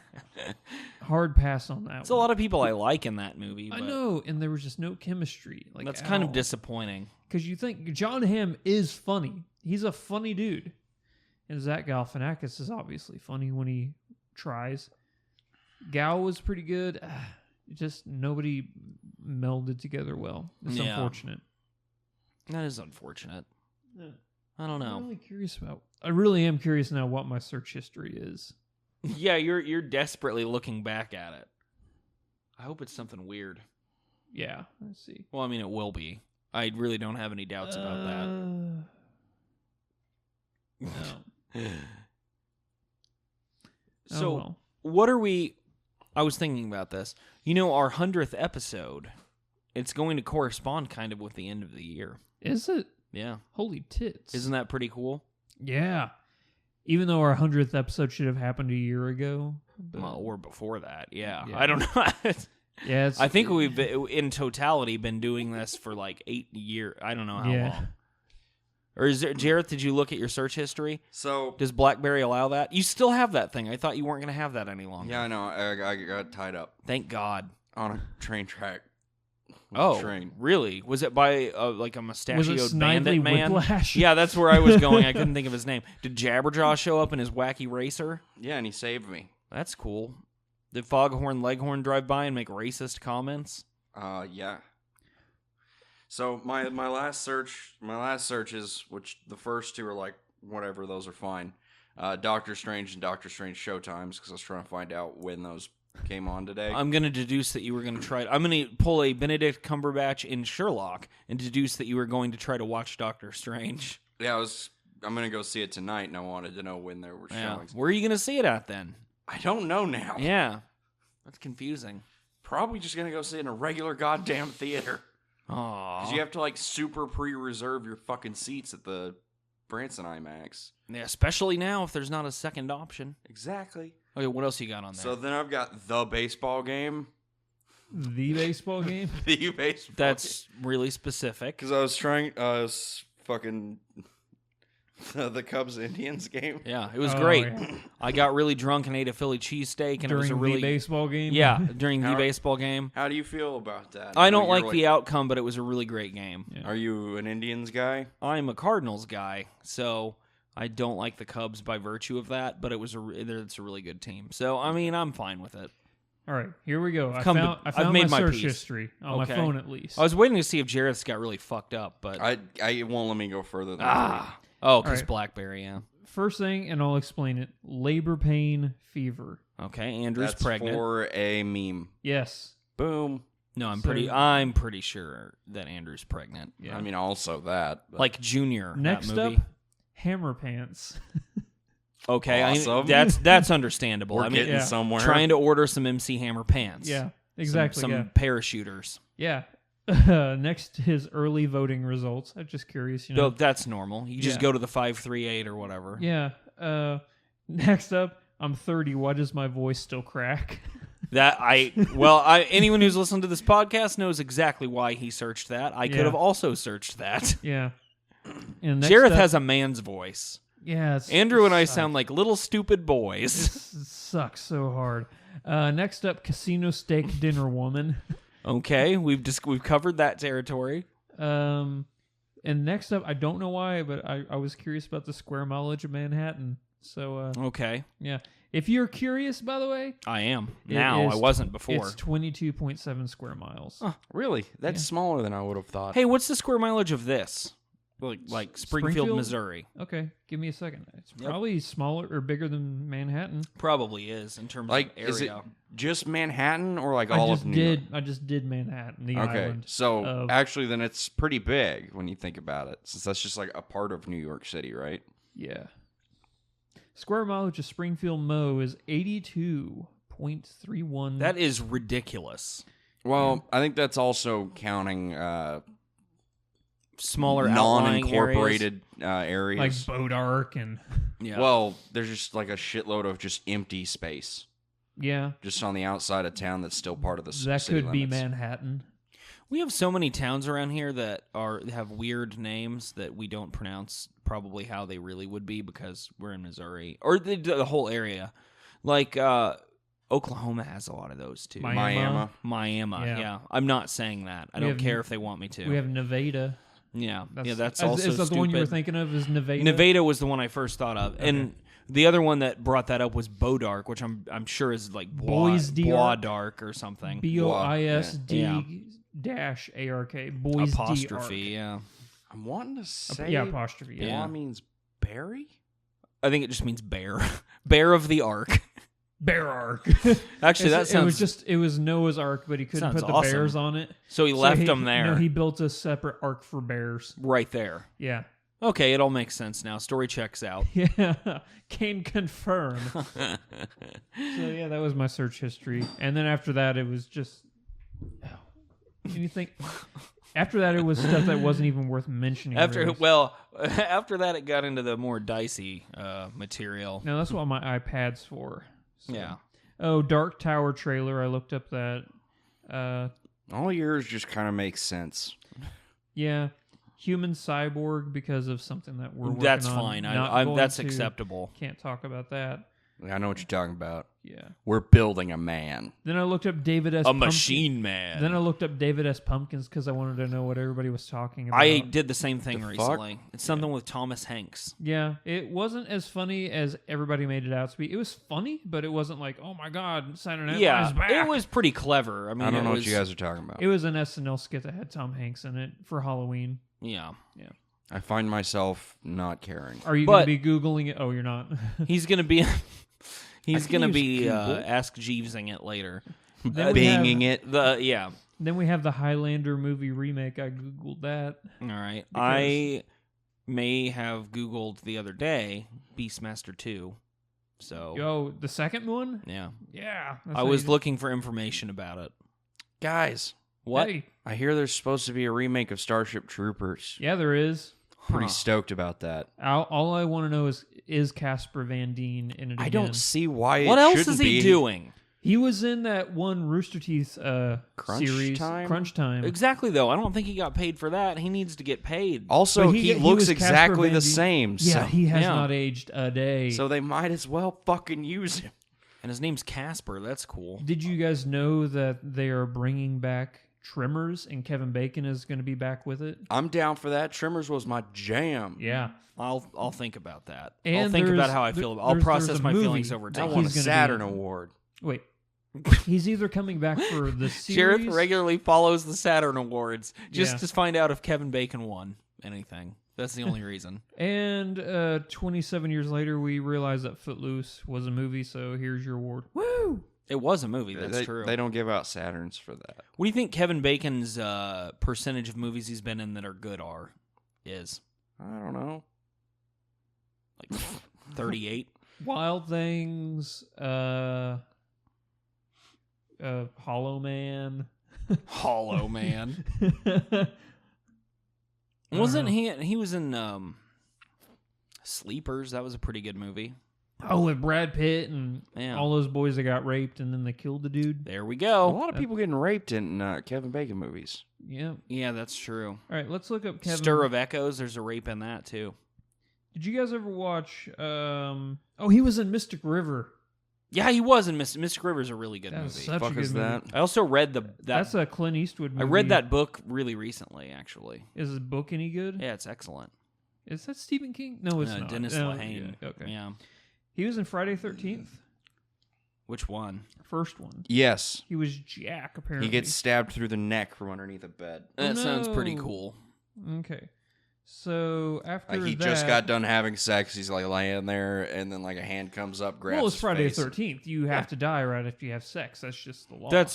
Hard pass on that. There's a lot of people I like in that movie. I But know, and there was just no chemistry. Like that's kind of disappointing. because you think John Hamm is funny. He's a funny dude, and Zach Galifianakis is obviously funny when he tries. Gal was pretty good. Just nobody melded together well. It's Yeah. unfortunate. That is unfortunate. I don't I'm know. really curious about. I really am curious now what my search history is. Yeah, you're desperately looking back at it. I hope it's something weird. Yeah, let's see. Well, I mean, it will be. I really don't have any doubts about that. No. So, Oh, well. what are we? I was thinking about this. You know, our 100th episode, it's going to correspond kind of with the end of the year. Is it? Yeah. Holy tits! Isn't that pretty cool? Yeah. Even though our 100th episode should have happened a year ago. But Well, or before that. Yeah. Yeah. I don't know. yeah, it's, I think we've, in totality, been doing this for like 8 years. I don't know how long. Or is there, Jareth, did you look at your search history? So, Does BlackBerry allow that? You still have that thing. I thought you weren't going to have that any longer. yeah, I know. I got tied up Thank God. on a train track. With Oh, a train. really? Was it by like a was mustachioed it bandit Snidely man? Whiplash? Yeah, that's where I was going. I couldn't think of his name. Did Jabberjaw show up in his wacky racer? Yeah, and he saved me. That's cool. Did Foghorn Leghorn drive by and make racist comments? Yeah. So my last searches, which the first two are like whatever, those are fine. Doctor Strange and Doctor Strange Showtimes, because I was trying to find out when those came on today. I'm going to deduce that you were going to try. I'm going to pull a Benedict Cumberbatch in Sherlock and deduce that you were going to try to watch Doctor Strange. Yeah, I'm gonna go see it tonight, and I wanted to know when there were Yeah. showings. Where are you going to see it at then? I don't know now. Yeah. That's confusing. Probably just gonna go see it in a regular goddamn theater. Aww. Because you have to like super pre-reserve your fucking seats at the Branson IMAX. Yeah, especially now if there's not a second option. Exactly. Okay, what else you got on there? So then I've got the baseball game. The baseball game? The baseball. That's really specific. because I was fucking the Cubs Indians game. Yeah, it was Oh, great. yeah. I got really drunk and ate a Philly cheesesteak, and it was During a really the baseball game? yeah during the How- baseball game. How do you feel about that? I know don't you're like the outcome, but it was a really great game. Yeah. Are you an Indians guy? I'm a Cardinals guy, so I don't like the Cubs by virtue of that. But it's a really good team. So I mean, I'm fine with it. All right, here we go. I come to- found I've made my my search peace. history on Okay. my phone at least. I was waiting to see if Jareth's got really fucked up, but I won't let me go further than oh, because right. BlackBerry, yeah. First thing, and I'll explain it. Labor pain fever. Okay, 3. Andrew's That's pregnant. for a meme. Yes. Boom. No, I'm So- pretty sure that Andrew's pregnant. Yeah. I mean, also that. but- Like Junior. Next that movie. up, hammer pants. Okay, Awesome. that's understandable. we're I mean, getting yeah. somewhere. trying to order some MC Hammer pants. Yeah, exactly. Some yeah. parachuters. Yeah. Next, his early voting results. I'm just curious, No, that's normal. You just Yeah. go to the 538 or whatever. Yeah. Next up, I'm 30. Why does my voice still crack? Anyone who's listened to this podcast knows exactly why he searched that. I Yeah. could have also searched that. Yeah. And next Jareth up- has a man's voice. Yeah. Andrew and I sucks. sound like little stupid boys. It sucks so hard. Next up, casino steak dinner woman. Okay, we've covered that territory. And next up, I don't know why, but I was curious about the square mileage of Manhattan. So Okay, yeah, if you're curious, by the way, I am it now. is I wasn't before. It's 22.7 square miles. Really? That's Yeah. smaller than I would have thought. Hey, what's the square mileage of this? Like Springfield, Springfield? Missouri. Okay, give me a second. It's Yep. probably smaller or bigger than Manhattan. Probably is in terms Like, of area. is it just Manhattan or like all of New York? I just did Manhattan, the Okay, island. so of- actually, then it's pretty big when you think about it, since that's just like a part of New York City, right? Yeah. Square mileage of Springfield Mo is 82.31. That is ridiculous. Well, I think that's also counting Smaller outlying non-incorporated like areas. Bodark and Yeah. Well, there's just like a shitload of just empty space yeah, just on the outside of town that's still part of the that city could be limits. Manhattan. We have so many towns around here that have weird names that we don't pronounce probably how they really would be because we're in Missouri or the whole area. Like Oklahoma has a lot of those too. Miami. Miami. Miami, Yeah. yeah. I'm not saying that. I We don't have- care if they want me to. We have Nevada. yeah, that's is, also is that stupid. the one you were thinking of? Is Nevada? Nevada was the one I first thought of, and the other one that brought that up was Bodark, which I'm sure is like Bois Dark or something. BOISD dash ARK. Boys Apostrophe, yeah. I'm wanting to say Yeah, apostrophe. Bois Yeah. means berry? I think it just means bear, bear of the ark. Bear Ark. Actually, that sounds. It was Noah's Ark, but he couldn't Sounds put the awesome. bears on it. So he So left them there, No, he built a separate ark for bears. right there. Yeah. Okay, it all makes sense now. Story checks out. Yeah. Can confirm. So yeah, that was my search history. And then after that it was just anything after that it was stuff that wasn't even worth mentioning. really. After that, it got into the more dicey material. No, that's what my iPad's for. So. Yeah. Oh, Dark Tower trailer. I looked up that. All yours just kind of makes sense. Yeah. Human cyborg because of something that we're working That's on. fine. Not going That's to- acceptable. Can't talk about that. I know what you're talking about. Yeah. We're building a man. Then I looked up David S. A machine man. Then I looked up David S. Pumpkins because I wanted to know what everybody was talking about. I did the same thing The fuck? recently. It's something with Thomas Hanks. Yeah, it wasn't as funny as everybody made it out to be. It was funny, but it wasn't like, oh my god, Saturday Night Yeah, Live's back. it was pretty clever. I mean, I don't know was, what you guys are talking about. It was an SNL skit that had Tom Hanks in it for Halloween. Yeah, I find myself not caring. Are you But- going to be Googling it? Oh, you're not. he's gonna be. He's can gonna use be Google. Ask Jeevesing it later. Then we have- Banging it. Yeah. Then we have the Highlander movie remake. I Googled that. All right. Because- I may have Googled the other day Beastmaster 2. So Yo, the second one? yeah, Yeah. that's I how was you- looking for information about it. Guys, What? Hey, I hear there's supposed to be a remake of Starship Troopers. yeah, there is. Pretty Huh. stoked about that. All I want to know is Casper Van Dien in it again? I don't see why What it else shouldn't is he be. doing? He was in that one Rooster Teeth Crunch series, Time? Crunch Time. Exactly though. I don't think he got paid for that. He needs to get paid. Also, But he he looks was Casper exactly Van the Dien. same. Yeah, he has yeah. not aged a day. So they might as well fucking use him. And his name's Casper. That's cool. Did you guys know that they are bringing back Trimmers and Kevin Bacon is going to be back with it? I'm down for that. Trimmers was my jam. Yeah. I'll think about that. And I'll think about there's- how I feel. I'll there's process a my movie feelings over that I time. won a he's gonna be Saturn in. Award. Wait. He's either coming back for the series. Sheriff regularly follows the Saturn Awards just Yeah. to find out if Kevin Bacon won anything. That's the only reason. And 27 years later, we realized that Footloose was a movie, so here's your award. Woo! It was a movie. That's they, true. They don't give out Saturns for that. What do you think Kevin Bacon's percentage of movies he's been in that are good is? I don't know. Like 38? Wild Things, Hollow Man. Hollow Man. Wasn't he was in Sleepers. That was a pretty good movie. Oh, with Brad Pitt and Yeah. all those boys that got raped and then they killed the dude. There we A go. lot of people getting raped in Kevin Bacon movies. Yeah. Yeah, that's true. All right, let's look up Kevin. Stir of Echoes, there's a rape in that too. Did you guys ever watch? He was in Mystic River. Yeah, he was in Mystic River's a really good That was movie. such a Fuck good is movie. that? I also read That's a Clint Eastwood movie. I read that book really recently, actually. Is the book any good? Yeah, it's excellent. Is that Stephen King? No, it's not. Dennis No, Lehane. yeah, okay. Yeah. He was in Friday 13th. Which one? First one. Yes. He was Jack, apparently. He gets stabbed through the neck from underneath a bed. That sounds pretty no. cool. Okay. So after Like he that, just got done having sex. He's like laying there, and then like a hand comes up, grabs. Well, it's his Friday face. the 13th. You have to die right after you have sex. That's just the law. That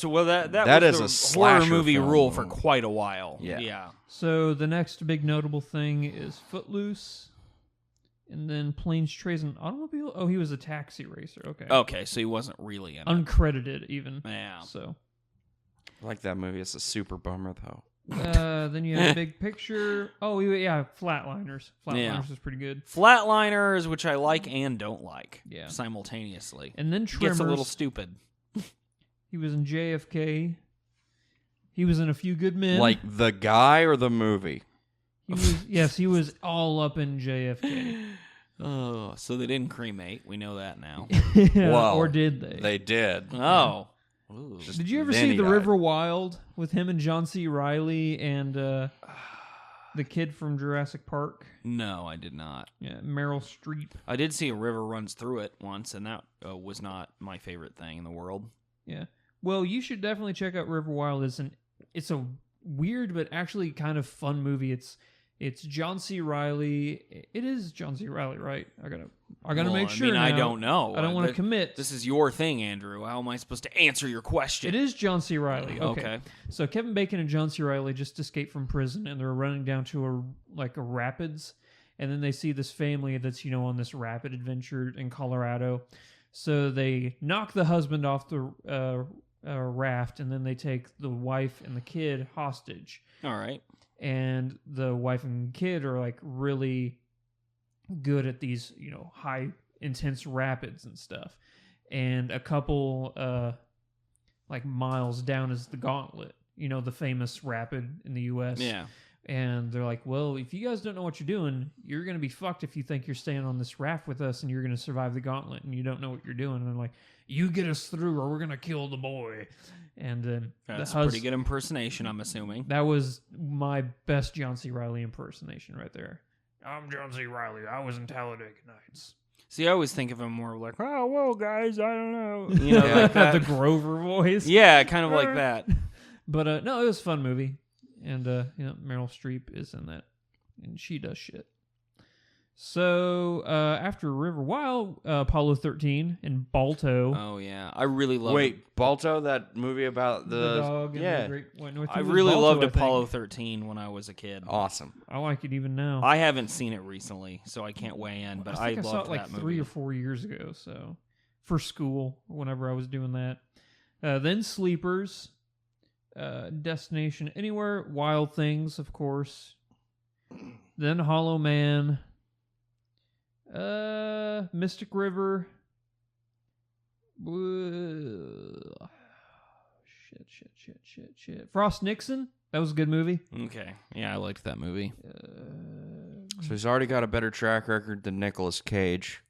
That was is the a horror slasher movie film. rule for quite a while. Yeah. So the next big notable thing is Footloose, and then Planes, Trains, and Automobile. Oh, he was a taxi racer. Okay. Okay, so he wasn't really in it. Uncredited even. Yeah. So I like that movie. It's a super bummer though. then you have Big Picture. Oh, yeah, Flatliners. Flatliners Yeah. is pretty good. Flatliners, which I like and don't like. Yeah. Simultaneously. And then Tremors. Gets a little stupid. He was in JFK. He was in A Few Good Men. Like the guy or the movie? He was, yes, he was all up in JFK. Oh, so they didn't cremate. We know that now. Yeah, Well, or did they? They did. Oh. Ooh. Just Did you ever then see he The died. River Wild with him and John C. Reilly and the kid from Jurassic Park? No, I did not. Yeah, Meryl Streep. I did see a river runs through it once, and that was not my favorite thing in the world. Yeah. Well, you should definitely check out River Wild. It's a weird but actually kind of fun movie. It's John C. Reilly. It is John C. Reilly, right? I gotta make sure. I mean, I now. don't know. I don't want to Th- commit. This is your thing, Andrew. How am I supposed to answer your question? It is John C. Reilly. Okay. Okay. So Kevin Bacon and John C. Reilly just escaped from prison, and they're running down to a rapids, and then they see this family that's on this rapid adventure in Colorado. So they knock the husband off the raft, and then they take the wife and the kid hostage. All right. And the wife and kid are like really good at these high intense rapids and stuff. And a couple like miles down is the Gauntlet, the famous rapid in the US. Yeah. And they're like, well, if you guys don't know what you're doing, you're going to be fucked if you think you're staying on this raft with us and you're going to survive the Gauntlet and you don't know what you're doing. And they're like, you get us through or we're going to kill the boy. And then That's a pretty good impersonation, I'm assuming. that was my best John C. Reilly impersonation right there. I'm John C. Reilly. I was in Talladega Nights. See, I always think of him more like, oh, well, guys, I don't know. Like that. the Grover voice. Yeah, kind of like that. But no, it was a fun movie. And Meryl Streep is in that. And she does shit. So after River Wild, Apollo 13 and Balto. Oh, yeah. I really love Wait, Balto, that movie about the dog and yeah, the Great White North. I It was really Balto, loved I think. Apollo 13 when I was a kid. awesome. I like it even now. I haven't seen it recently, so I can't weigh in, but I think I saw loved it like that movie. 3 or 4 years ago. So for school, whenever I was doing that. Then Sleepers, Destination Anywhere, Wild Things, of course. Then Hollow Man, Mystic River. Shit. Frost Nixon. That was a good movie. Okay. Yeah, I liked that movie. So he's already got a better track record than Nicolas Cage.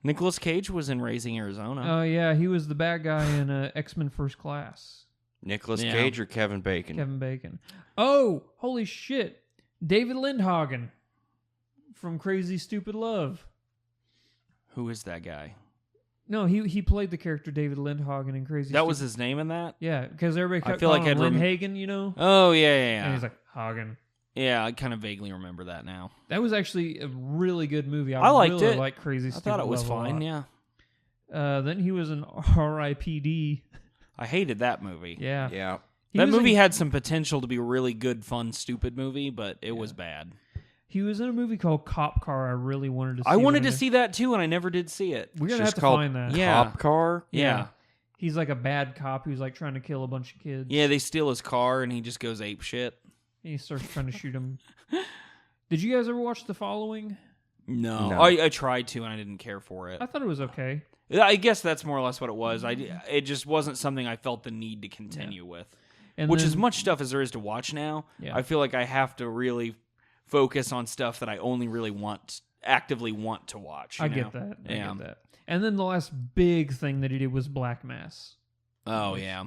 Nicolas Cage was in Raising Arizona. Oh yeah, he was the bad guy in X-Men First Class. Nicolas Yeah. Cage or Kevin Bacon? Kevin Bacon. Oh, holy shit. David Lindhagen from Crazy Stupid Love. Who is that guy? No, he played the character David Lindhagen in Crazy That was Stupid. his name in that? Yeah, because everybody I kept feel like calling him I'd Lindhagen, Oh, yeah, And yeah, he's yeah. like, Hagen. Yeah, I kind of vaguely remember that now. That was actually a really good movie. I liked really it. Like Crazy I Stupid thought it was Love a fine, lot. yeah. Then he was in R.I.P.D. I hated that movie. Yeah. Yeah. He That was movie in- had some potential to be a really good, fun, stupid movie, but it was bad. He was in a movie called Cop Car. I really wanted to see. I wanted but to see that too, and I never did see it. We're It's gonna have just to called find that. Yeah. Cop Car. Yeah. He's like a bad cop who's like trying to kill a bunch of kids. Yeah, they steal his car and he just goes ape shit. And he starts trying to shoot him. Did you guys ever watch The Following? No. No. I tried to and I didn't care for it. I thought it was okay. I guess that's more or less what it was. It just wasn't something I felt the need to continue with. And Which then, as much stuff as there is to watch now, Yeah. I feel like I have to really focus on stuff that I only really actively want to watch. I you know? get that. I Yeah. get that. And then the last big thing that he did was Black Mass. Oh, yeah.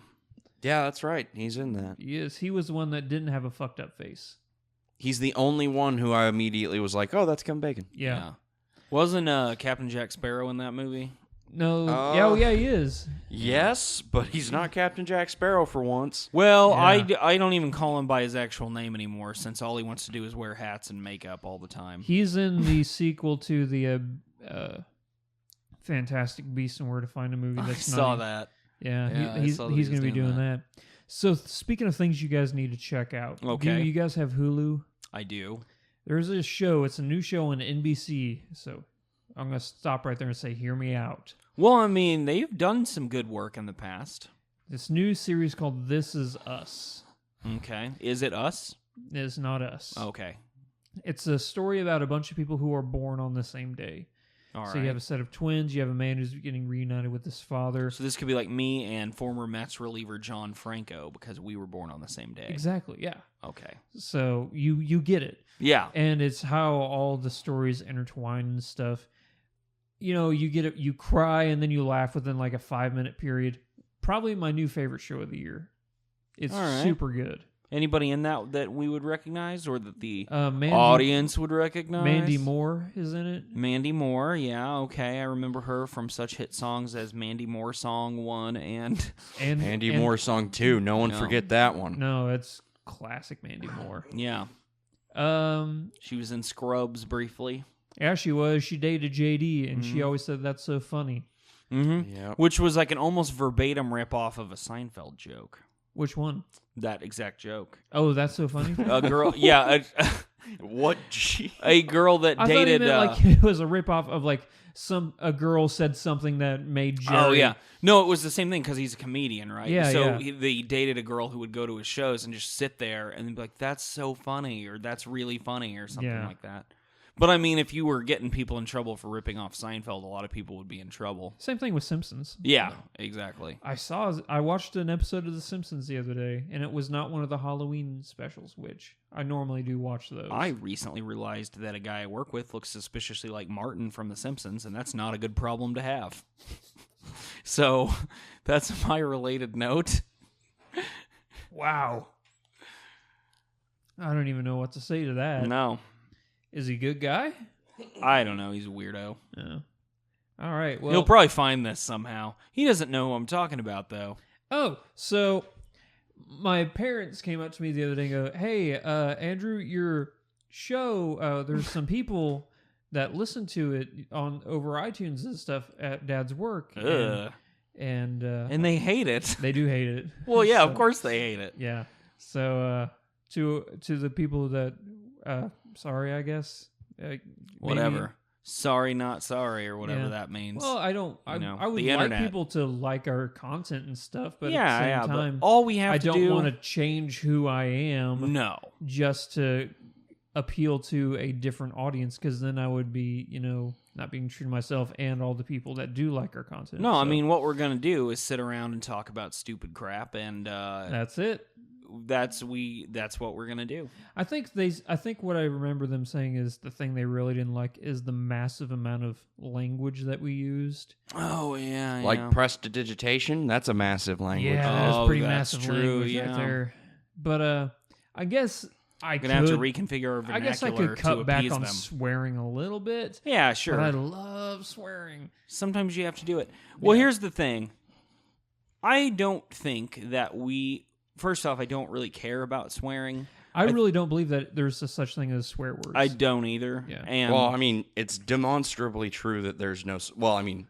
Yeah, that's right. He's in that. Yes, he was the one that didn't have a fucked up face. He's the only one who I immediately was like, oh, that's Kevin Bacon. Yeah. Wasn't Captain Jack Sparrow in that movie? No. Oh. Yeah, he is. Yes, but he's not Captain Jack Sparrow for once. Well, Yeah. I don't even call him by his actual name anymore since all he wants to do is wear hats and makeup all the time. He's in the sequel to the Fantastic Beasts and Where to Find a Movie. I That's saw not, that. Yeah, Yeah, I he's saw that he he's was going to be doing doing that. So speaking of things you guys need to check out. Okay. Do you guys have Hulu? I do. There's a show. It's a new show on NBC. So I'm going to stop right there and say, hear me out. Well, I mean, they've done some good work in the past. This new series called This Is Us. Okay. Is it us? It's not us. Okay. It's a story about a bunch of people who are born on the same day. All right. So you have a set of twins. You have a man who's getting reunited with his father. So this could be like me and former Mets reliever John Franco because we were born on the same day. Exactly, yeah. Okay. So you get it. Yeah. And it's how all the stories intertwine and stuff. You know, you get it, you cry and then you laugh within like a 5-minute period. Probably my new favorite show of the year. It's All right. super good. Anybody in that we would recognize or that the Mandy audience would recognize? Mandy Moore is in it. Mandy Moore, yeah, okay. I remember her from such hit songs as Mandy Moore Song 1 and... And Andy and- Moore song 2. No one No. forget that one. No, it's classic Mandy Moore. Yeah. She was in Scrubs briefly. Yeah, she was. She dated JD, and Mm-hmm. she always said that's so funny. Mm-hmm. Yep. Which was like an almost verbatim rip-off of a Seinfeld joke. Which one? That exact joke. Oh, that's so funny. A girl... yeah, What? Gee. a girl that I thought he dated... meant like it was a ripoff of like a girl said something that made Jerry. Oh yeah, no, it was the same thing because he's a comedian, right? Yeah, So yeah. He dated a girl who would go to his shows and just sit there and be like, "That's so funny," or "That's really funny," or something Yeah. like that. But I mean, if you were getting people in trouble for ripping off Seinfeld, a lot of people would be in trouble. Same thing with Simpsons. Yeah, exactly. I watched an episode of The Simpsons the other day, and it was not one of the Halloween specials, which I normally do watch those. I recently realized that a guy I work with looks suspiciously like Martin from The Simpsons, and that's not a good problem to have. So that's my related note. Wow. I don't even know what to say to that. No, Is he a good guy? I don't know. He's a weirdo. No. All right. Well, He'll probably find this somehow. He doesn't know who I'm talking about, though. Oh, so my parents came up to me the other day and go, "Hey, Andrew, your show, there's some people that listen to it over iTunes and stuff at Dad's work." Ugh. And And they hate it. they do hate it. Well, yeah, So, of course they hate it. Yeah. So to the people that sorry, I guess. Maybe- Whatever. Sorry, not sorry, or whatever Yeah. that means. Well, I don't. I, You know, I would the like internet. people to like our content and stuff, but yeah, at the same yeah. time, But all we have I to don't do. want to change who I am No. just to appeal to a different audience, because then I would be, not being true to myself and all the people that do like our content. No, I So, mean, what we're going to do is sit around and talk about stupid crap, and that's it. that's what we're going to do. I think what I remember them saying is the thing they really didn't like is the massive amount of language that we used. Oh, yeah. Like prestidigitation? That's a massive language. Yeah, that's Oh, pretty that's massive true, language yeah. right there. But I guess I We're could. going to have to reconfigure our I vernacular guess I could cut to back appease on them. swearing a little bit. Yeah, sure. But I love swearing. Sometimes you have to do it. Well, Yeah. here's the thing. I don't think that first off, I don't really care about swearing. I really don't believe that there's a such thing as swear words. I don't either. Yeah. And Well, I mean, it's demonstrably true that there's no. Well, I mean,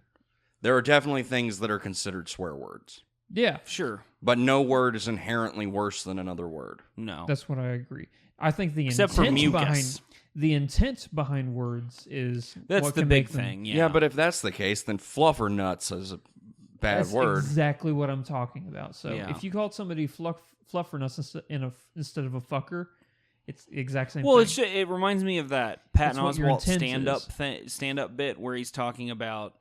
there are definitely things that are considered swear words, Yeah, sure. but no word is inherently worse than another word. No. that's what I agree. I think the Except for intent mucus. behind words is That's what the can big make them- thing. Yeah. Yeah. but if that's the case, then fluffer nuts is bad That's word. exactly what I'm talking about. So Yeah. if you called somebody flufferness instead of a fucker, it's the exact same Well, thing. it reminds me of that Patton That's what your Oswalt intent stand up bit where he's talking about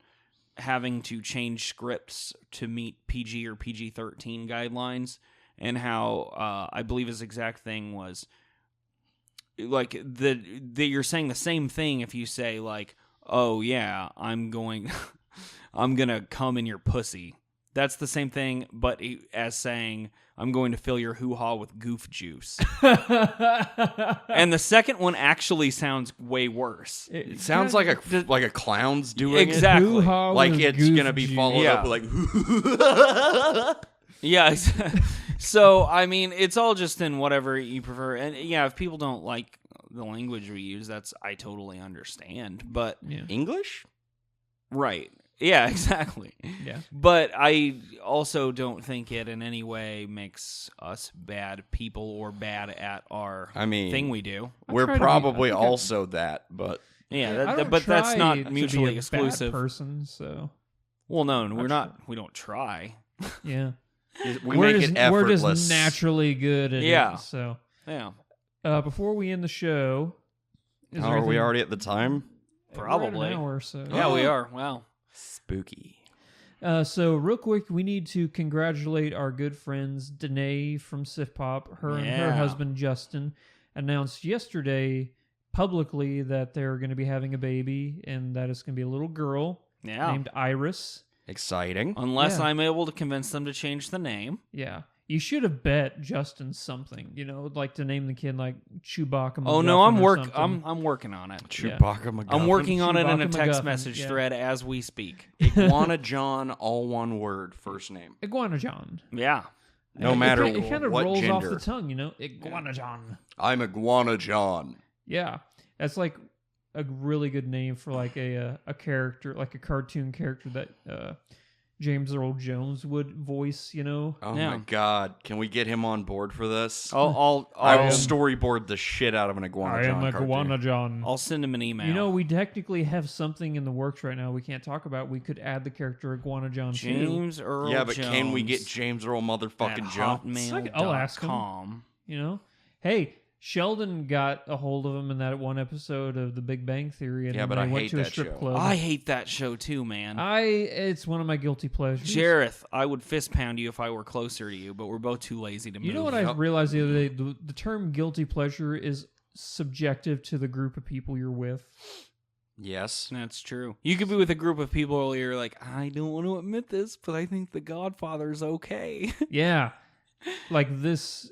having to change scripts to meet PG or PG-13 guidelines, and how I believe his exact thing was like you're saying the same thing if you say like, oh yeah, I'm gonna come in your pussy. That's the same thing, but as saying, I'm going to fill your hoo-ha with goof juice. And the second one actually sounds way worse. It sounds like a clown's doing Exactly. Hoo-ha it. Like with it's goof gonna be juice. followed Yeah. up with like. Yeah. So, I mean, it's all just in whatever you prefer. And yeah, if people don't like the language we use, I totally understand. But, Yeah. English? right. Yeah, exactly. Yeah. But I also don't think it in any way makes us bad people or bad at our I mean, thing we do. we're try to be- probably I think I- also that, but Yeah, I don't but that's try not to mutually be a exclusive. Bad person, so Well, no, we're I'll not. We don't try. yeah. we we're make just, it effortless. We're just naturally good at Yeah. it. So Yeah, before we end the show, is Oh, there are we anything- already at the time? We're at Probably. an hour, so yeah, we are. Wow. Spooky. So real quick, we need to congratulate our good friends Danae from Sif Pop. Her and her Yeah. husband Justin announced yesterday publicly that they're going to be having a baby, and that it's going to be a little girl Yeah. named Iris. Exciting. Unless Yeah. I'm able to convince them to change the name. Yeah. You should have bet Justin something, like to name the kid like Chewbacca. Oh no, McGuffin I'm or something. I'm working on it. Chewbacca McGuffin. I'm working on it in a Chewbacca text McGuffin, message yeah. thread as we speak. Iguana John, all one word, first name. Iguana John. Yeah. No matter it kind of what rolls off gender. the tongue, Iguana John. I'm Iguana John. Yeah, that's like a really good name for like a character, like a cartoon character that James Earl Jones would voice. Oh Yeah. my God! Can we get him on board for this? Oh, I will am- storyboard the shit out of an Iguana I John am cartoon. Iguana John. I'll send him an email. You know, we technically have something in the works right now we can't talk about. We could add the character Iguana John too. James Earl Yeah, but Jones can we get James Earl motherfucking Jones? I'll ask him. hotmail.com. Hey, Sheldon got a hold of him in that one episode of The Big Bang Theory, and Yeah, then but they I went hate to a that strip show. club. I hate that show too, man. It's one of my guilty pleasures. Jareth, I would fist pound you if I were closer to you, but we're both too lazy to move. You know what I realized the other day? The term guilty pleasure is subjective to the group of people you're with. Yes. That's true. You could be with a group of people where you're like, I don't want to admit this, but I think The Godfather's okay. Yeah. Like this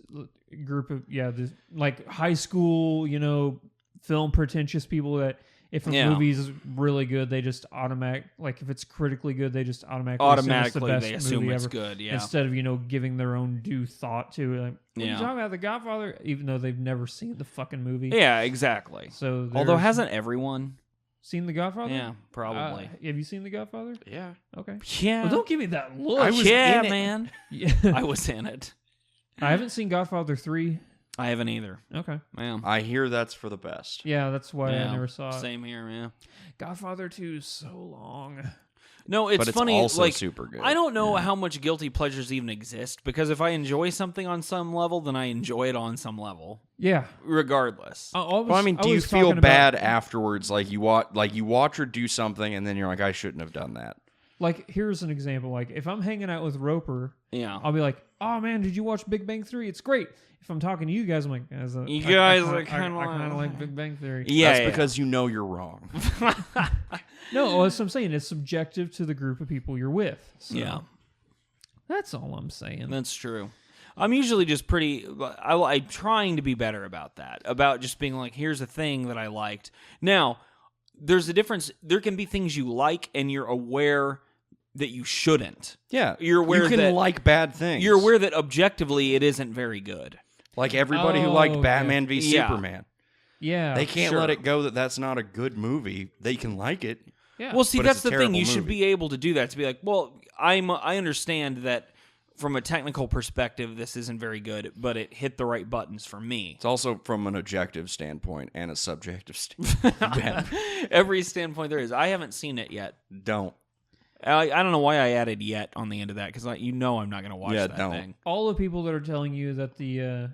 group of, this, like high school, film pretentious people that if a Yeah. movie's really good, they just like if it's critically good, they just automatically assume it's the best they assume movie it's ever. good. Yeah. Instead of, giving their own due thought to it. Like, what are Yeah. you talking about? The Godfather? Even though they've never seen the fucking movie. Yeah, exactly. So Although there's- hasn't everyone? Seen The Godfather? Yeah, probably. Have you seen The Godfather? Yeah. Okay. Yeah. Well, don't give me that look. I was yeah, in it. man. Yeah. I was in it. I haven't seen Godfather 3. I haven't either. Okay. Yeah. I hear that's for the best. Yeah, that's why Yeah, I never saw it. Same here, man. Godfather 2 is so long. No, it's but it's funny. also like, super good. I don't know how much guilty pleasures even exist because if I enjoy something on some level, then I enjoy it on some level, Yeah. regardless. Well, I mean, do you feel bad afterwards? Like you watch her do something, and then you're like, I shouldn't have done that. Like, here's an example. Like, if I'm hanging out with Roper, Yeah. I'll be like, oh, man, did you watch Big Bang Theory? It's great. If I'm talking to you guys, I'm like, You guys are I kinda kind of like Big Bang Theory. Yeah, That's because you know you're wrong. No, that's what I'm saying. It's subjective to the group of people you're with. So Yeah. That's all I'm saying. That's true. I'm usually just pretty. I'm trying to be better about that. About just being like, here's a thing that I liked. Now, there's a difference. There can be things you like, and you're aware that you shouldn't. Yeah, You're aware you can that like bad things. You're aware that objectively it isn't very good. like everybody who Oh, liked okay. Batman v Yeah. Superman. Yeah. They can't Sure. let it go that that's not a good movie. They can like it. Yeah. Well, see, But that's it's a the thing. terrible You should movie. be able to do that. To be like, well, I understand that from a technical perspective, this isn't very good, but it hit the right buttons for me. It's also from an objective standpoint and a subjective standpoint. Every standpoint there is. I haven't seen it yet. Don't. I don't know why I added "yet" on the end of that because I'm not going to watch Yeah, that don't. thing. All the people that are telling you that the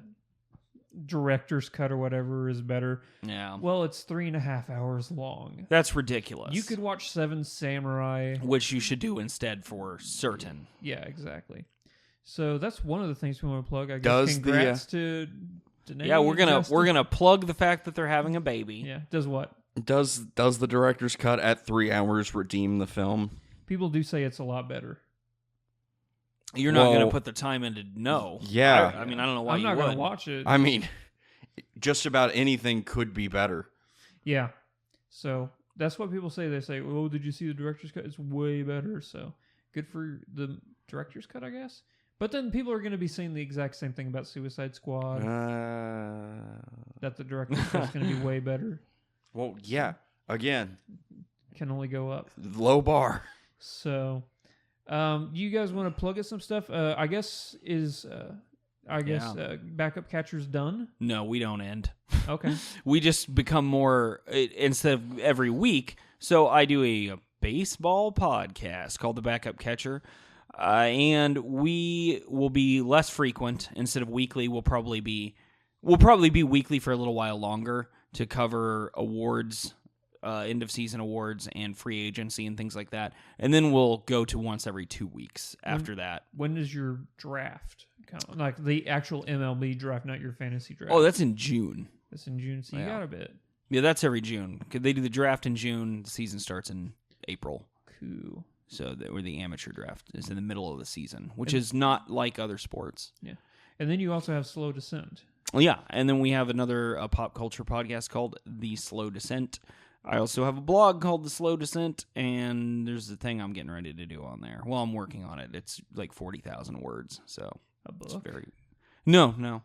director's cut or whatever is better, Yeah, well, it's 3.5 hours long. that's ridiculous. You could watch Seven Samurai. which you should do instead for certain. Yeah, exactly. So that's one of the things we want to plug. I guess. Does the, Congrats to Danae Yeah, we're and Justin. gonna plug the fact that they're having a baby. Yeah, does what? Does the director's cut at 3 hours redeem the film? People do say it's a lot better. You're not Well, going to put the time into no. Yeah. I mean, I don't know why I'm you not would. going to watch it. I mean, just about anything could be better. Yeah. So that's what people say. They say, "Oh, did you see the director's cut? It's way better." So good for the director's cut, I guess. But then people are going to be saying the exact same thing about Suicide Squad. That the director's cut's going to be way better. Well, yeah. Again, Can only go up. low bar. So, you guys want to plug at some stuff? I guess Backup Catcher's done. No, we don't end. Okay. We just become more instead of every week. So I do a baseball podcast called The Backup Catcher, and we will be less frequent instead of weekly. We'll probably be weekly for a little while longer to cover awards, end of season awards, and free agency and things like that. And then we'll go to once every 2 weeks after that. When is your draft? Like the actual MLB draft, not your fantasy draft. Oh, that's in June. That's in June. So you Yeah. got a bit. Yeah, that's every June. 'Cause they do the draft in June. The season starts in April. Cool. So the amateur draft is in the middle of the season, which is not like other sports. Yeah. And then you also have Slow Descent. Well, yeah, and then we have another pop culture podcast called The Slow Descent. I also have a blog called The Slow Descent, and there's a thing I'm getting ready to do on there. Well, I'm working on it. It's like 40,000 words, so A it's book. very... No.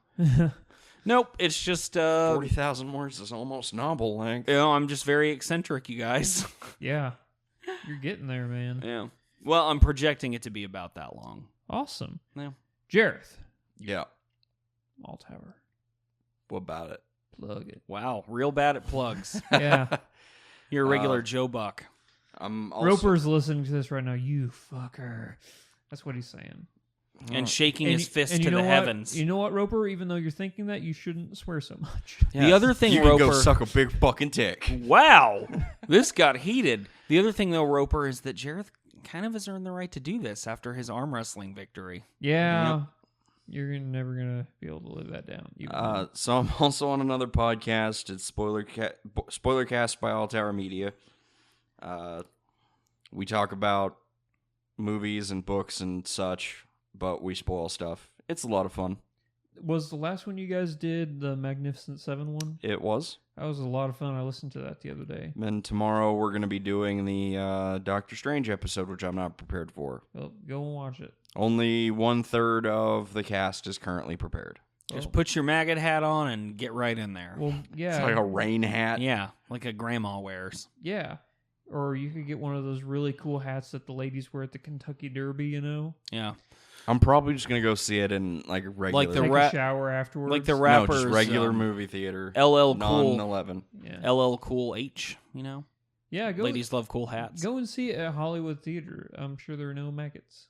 Nope, it's just... 40,000 words is almost novel length. I'm just very eccentric, you guys. Yeah. You're getting there, man. Yeah. Well, I'm projecting it to be about that long. Awesome. Yeah. Jareth. Yeah. Alltower. What about it? Plug it. Wow, real bad at plugs. Yeah. You're a regular Joe Buck. I'm also, Roper's listening to this right now. You fucker. That's what he's saying. And shaking his fist and to you know the what? heavens. You know what, Roper? Even though you're thinking that, you shouldn't swear so much. The other thing, you can Roper... go suck a big fucking dick. Wow, this got heated. The other thing, though, Roper, is that Jareth kind of has earned the right to do this after his arm wrestling victory. Yeah. You're never going to be able to live that down. So I'm also on another podcast. It's Spoilercast by Alltower Media. We talk about movies and books and such, but we spoil stuff. It's a lot of fun. Was the last one you guys did the Magnificent Seven one? It was. That was a lot of fun. I listened to that the other day. And tomorrow we're going to be doing the Doctor Strange episode, which I'm not prepared for. Well, go and watch it. Only 1/3 of the cast is currently prepared. Just put your maggot hat on and get right in there. Well, yeah. It's like a rain hat. Yeah, like a grandma wears. Yeah. Or you could get one of those really cool hats that the ladies wear at the Kentucky Derby, you know? Yeah, I'm probably just going to go see it in like a regular. Like the Take ra- a shower afterwards. like the no, rappers. just regular movie theater. LL Cool, Non-11. Yeah. LL Cool H. You know, Yeah, go ladies love cool hats. go and see it at Hollywood Theater. I'm sure there are no maggots.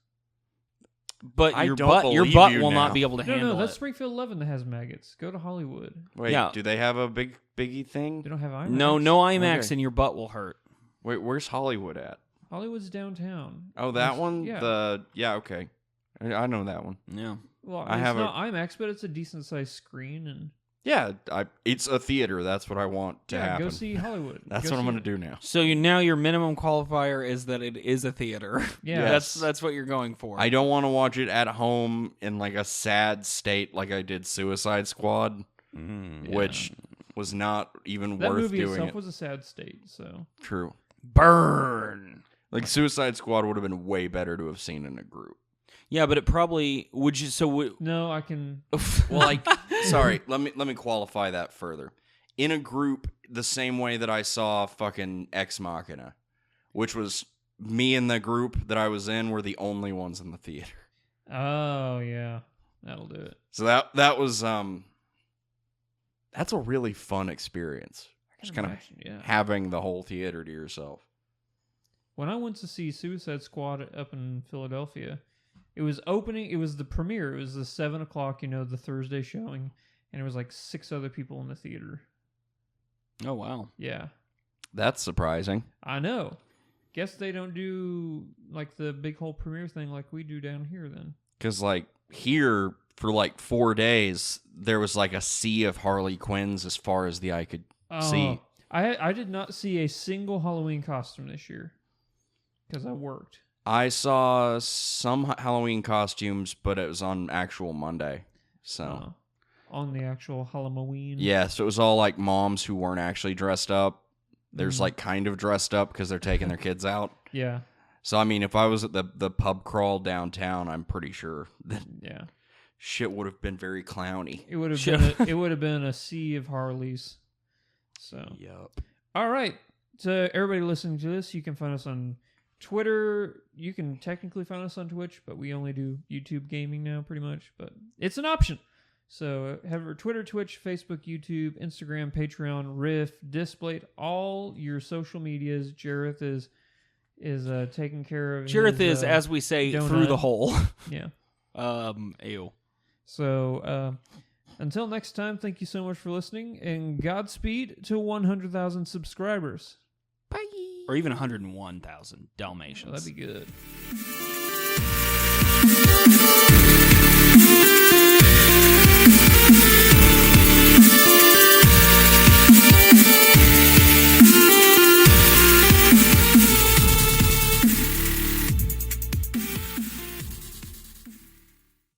But I your don't butt believe will you not now. be able to handle No, that's it. Springfield 11 that has maggots. Go to Hollywood. Wait, Yeah. do they have a biggie thing? They don't have IMAX. No IMAX, Okay. and your butt will hurt. Wait, where's Hollywood at? Hollywood's downtown. Oh, that There's- one? Yeah. Okay. I know that one. Yeah. Well, I have it's not IMAX, but it's a decent sized screen, and Yeah, it's a theater. That's what I want to yeah, happen. go see Hollywood. That's Go what I'm see going to it. do now. So now your minimum qualifier is that it is a theater. Yeah. Yes. That's what you're going for. I don't want to watch it at home in like a sad state like I did Suicide Squad, which was not even That worth movie doing itself it. was a sad state. So True. Burn. Like Suicide Squad would have been way better to have seen in a group. Yeah, but it probably would you. So no, I can. Well, like, sorry, let me qualify that further. In a group, the same way that I saw fucking Ex Machina, which was me and the group that I was in were the only ones in the theater. Oh yeah, that'll do it. So that was that's a really fun experience. Just kind of Imagine, yeah. having the whole theater to yourself. when I went to see Suicide Squad up in Philadelphia, it was opening. It was the premiere. It was the 7 o'clock, the Thursday showing, and it was like 6 other people in the theater. Oh, wow. Yeah, That's surprising. I know. Guess they don't do like the big whole premiere thing like we do down here then. Because, like, here for like 4 days, there was like a sea of Harley Quinns as far as the eye could see. I did not see a single Halloween costume this year because I worked. I saw some Halloween costumes, but it was on actual Monday. So, On the actual Halloween. yeah, so it was all like moms who weren't actually dressed up. There's Mhm. like kind of dressed up because they're taking their kids out. Yeah. So, I mean, if I was at the pub crawl downtown, I'm pretty sure that Yeah. shit would have been very clowny. It would have Sure. been it would have been a sea of Harleys. So Yup. all right. To everybody listening to this, you can find us on Twitter. You can technically find us on Twitch, but we only do YouTube gaming now, pretty much. But it's an option. So have our Twitter, Twitch, Facebook, YouTube, Instagram, Patreon, Riff, Displayed, all your social medias. Jareth is taking care of. Jareth his, is, as we say, donut. through the hole. yeah. Ew. So until next time, thank you so much for listening, and Godspeed to 100,000 subscribers. Bye. Or even 101,000 Dalmatians. That'd be good.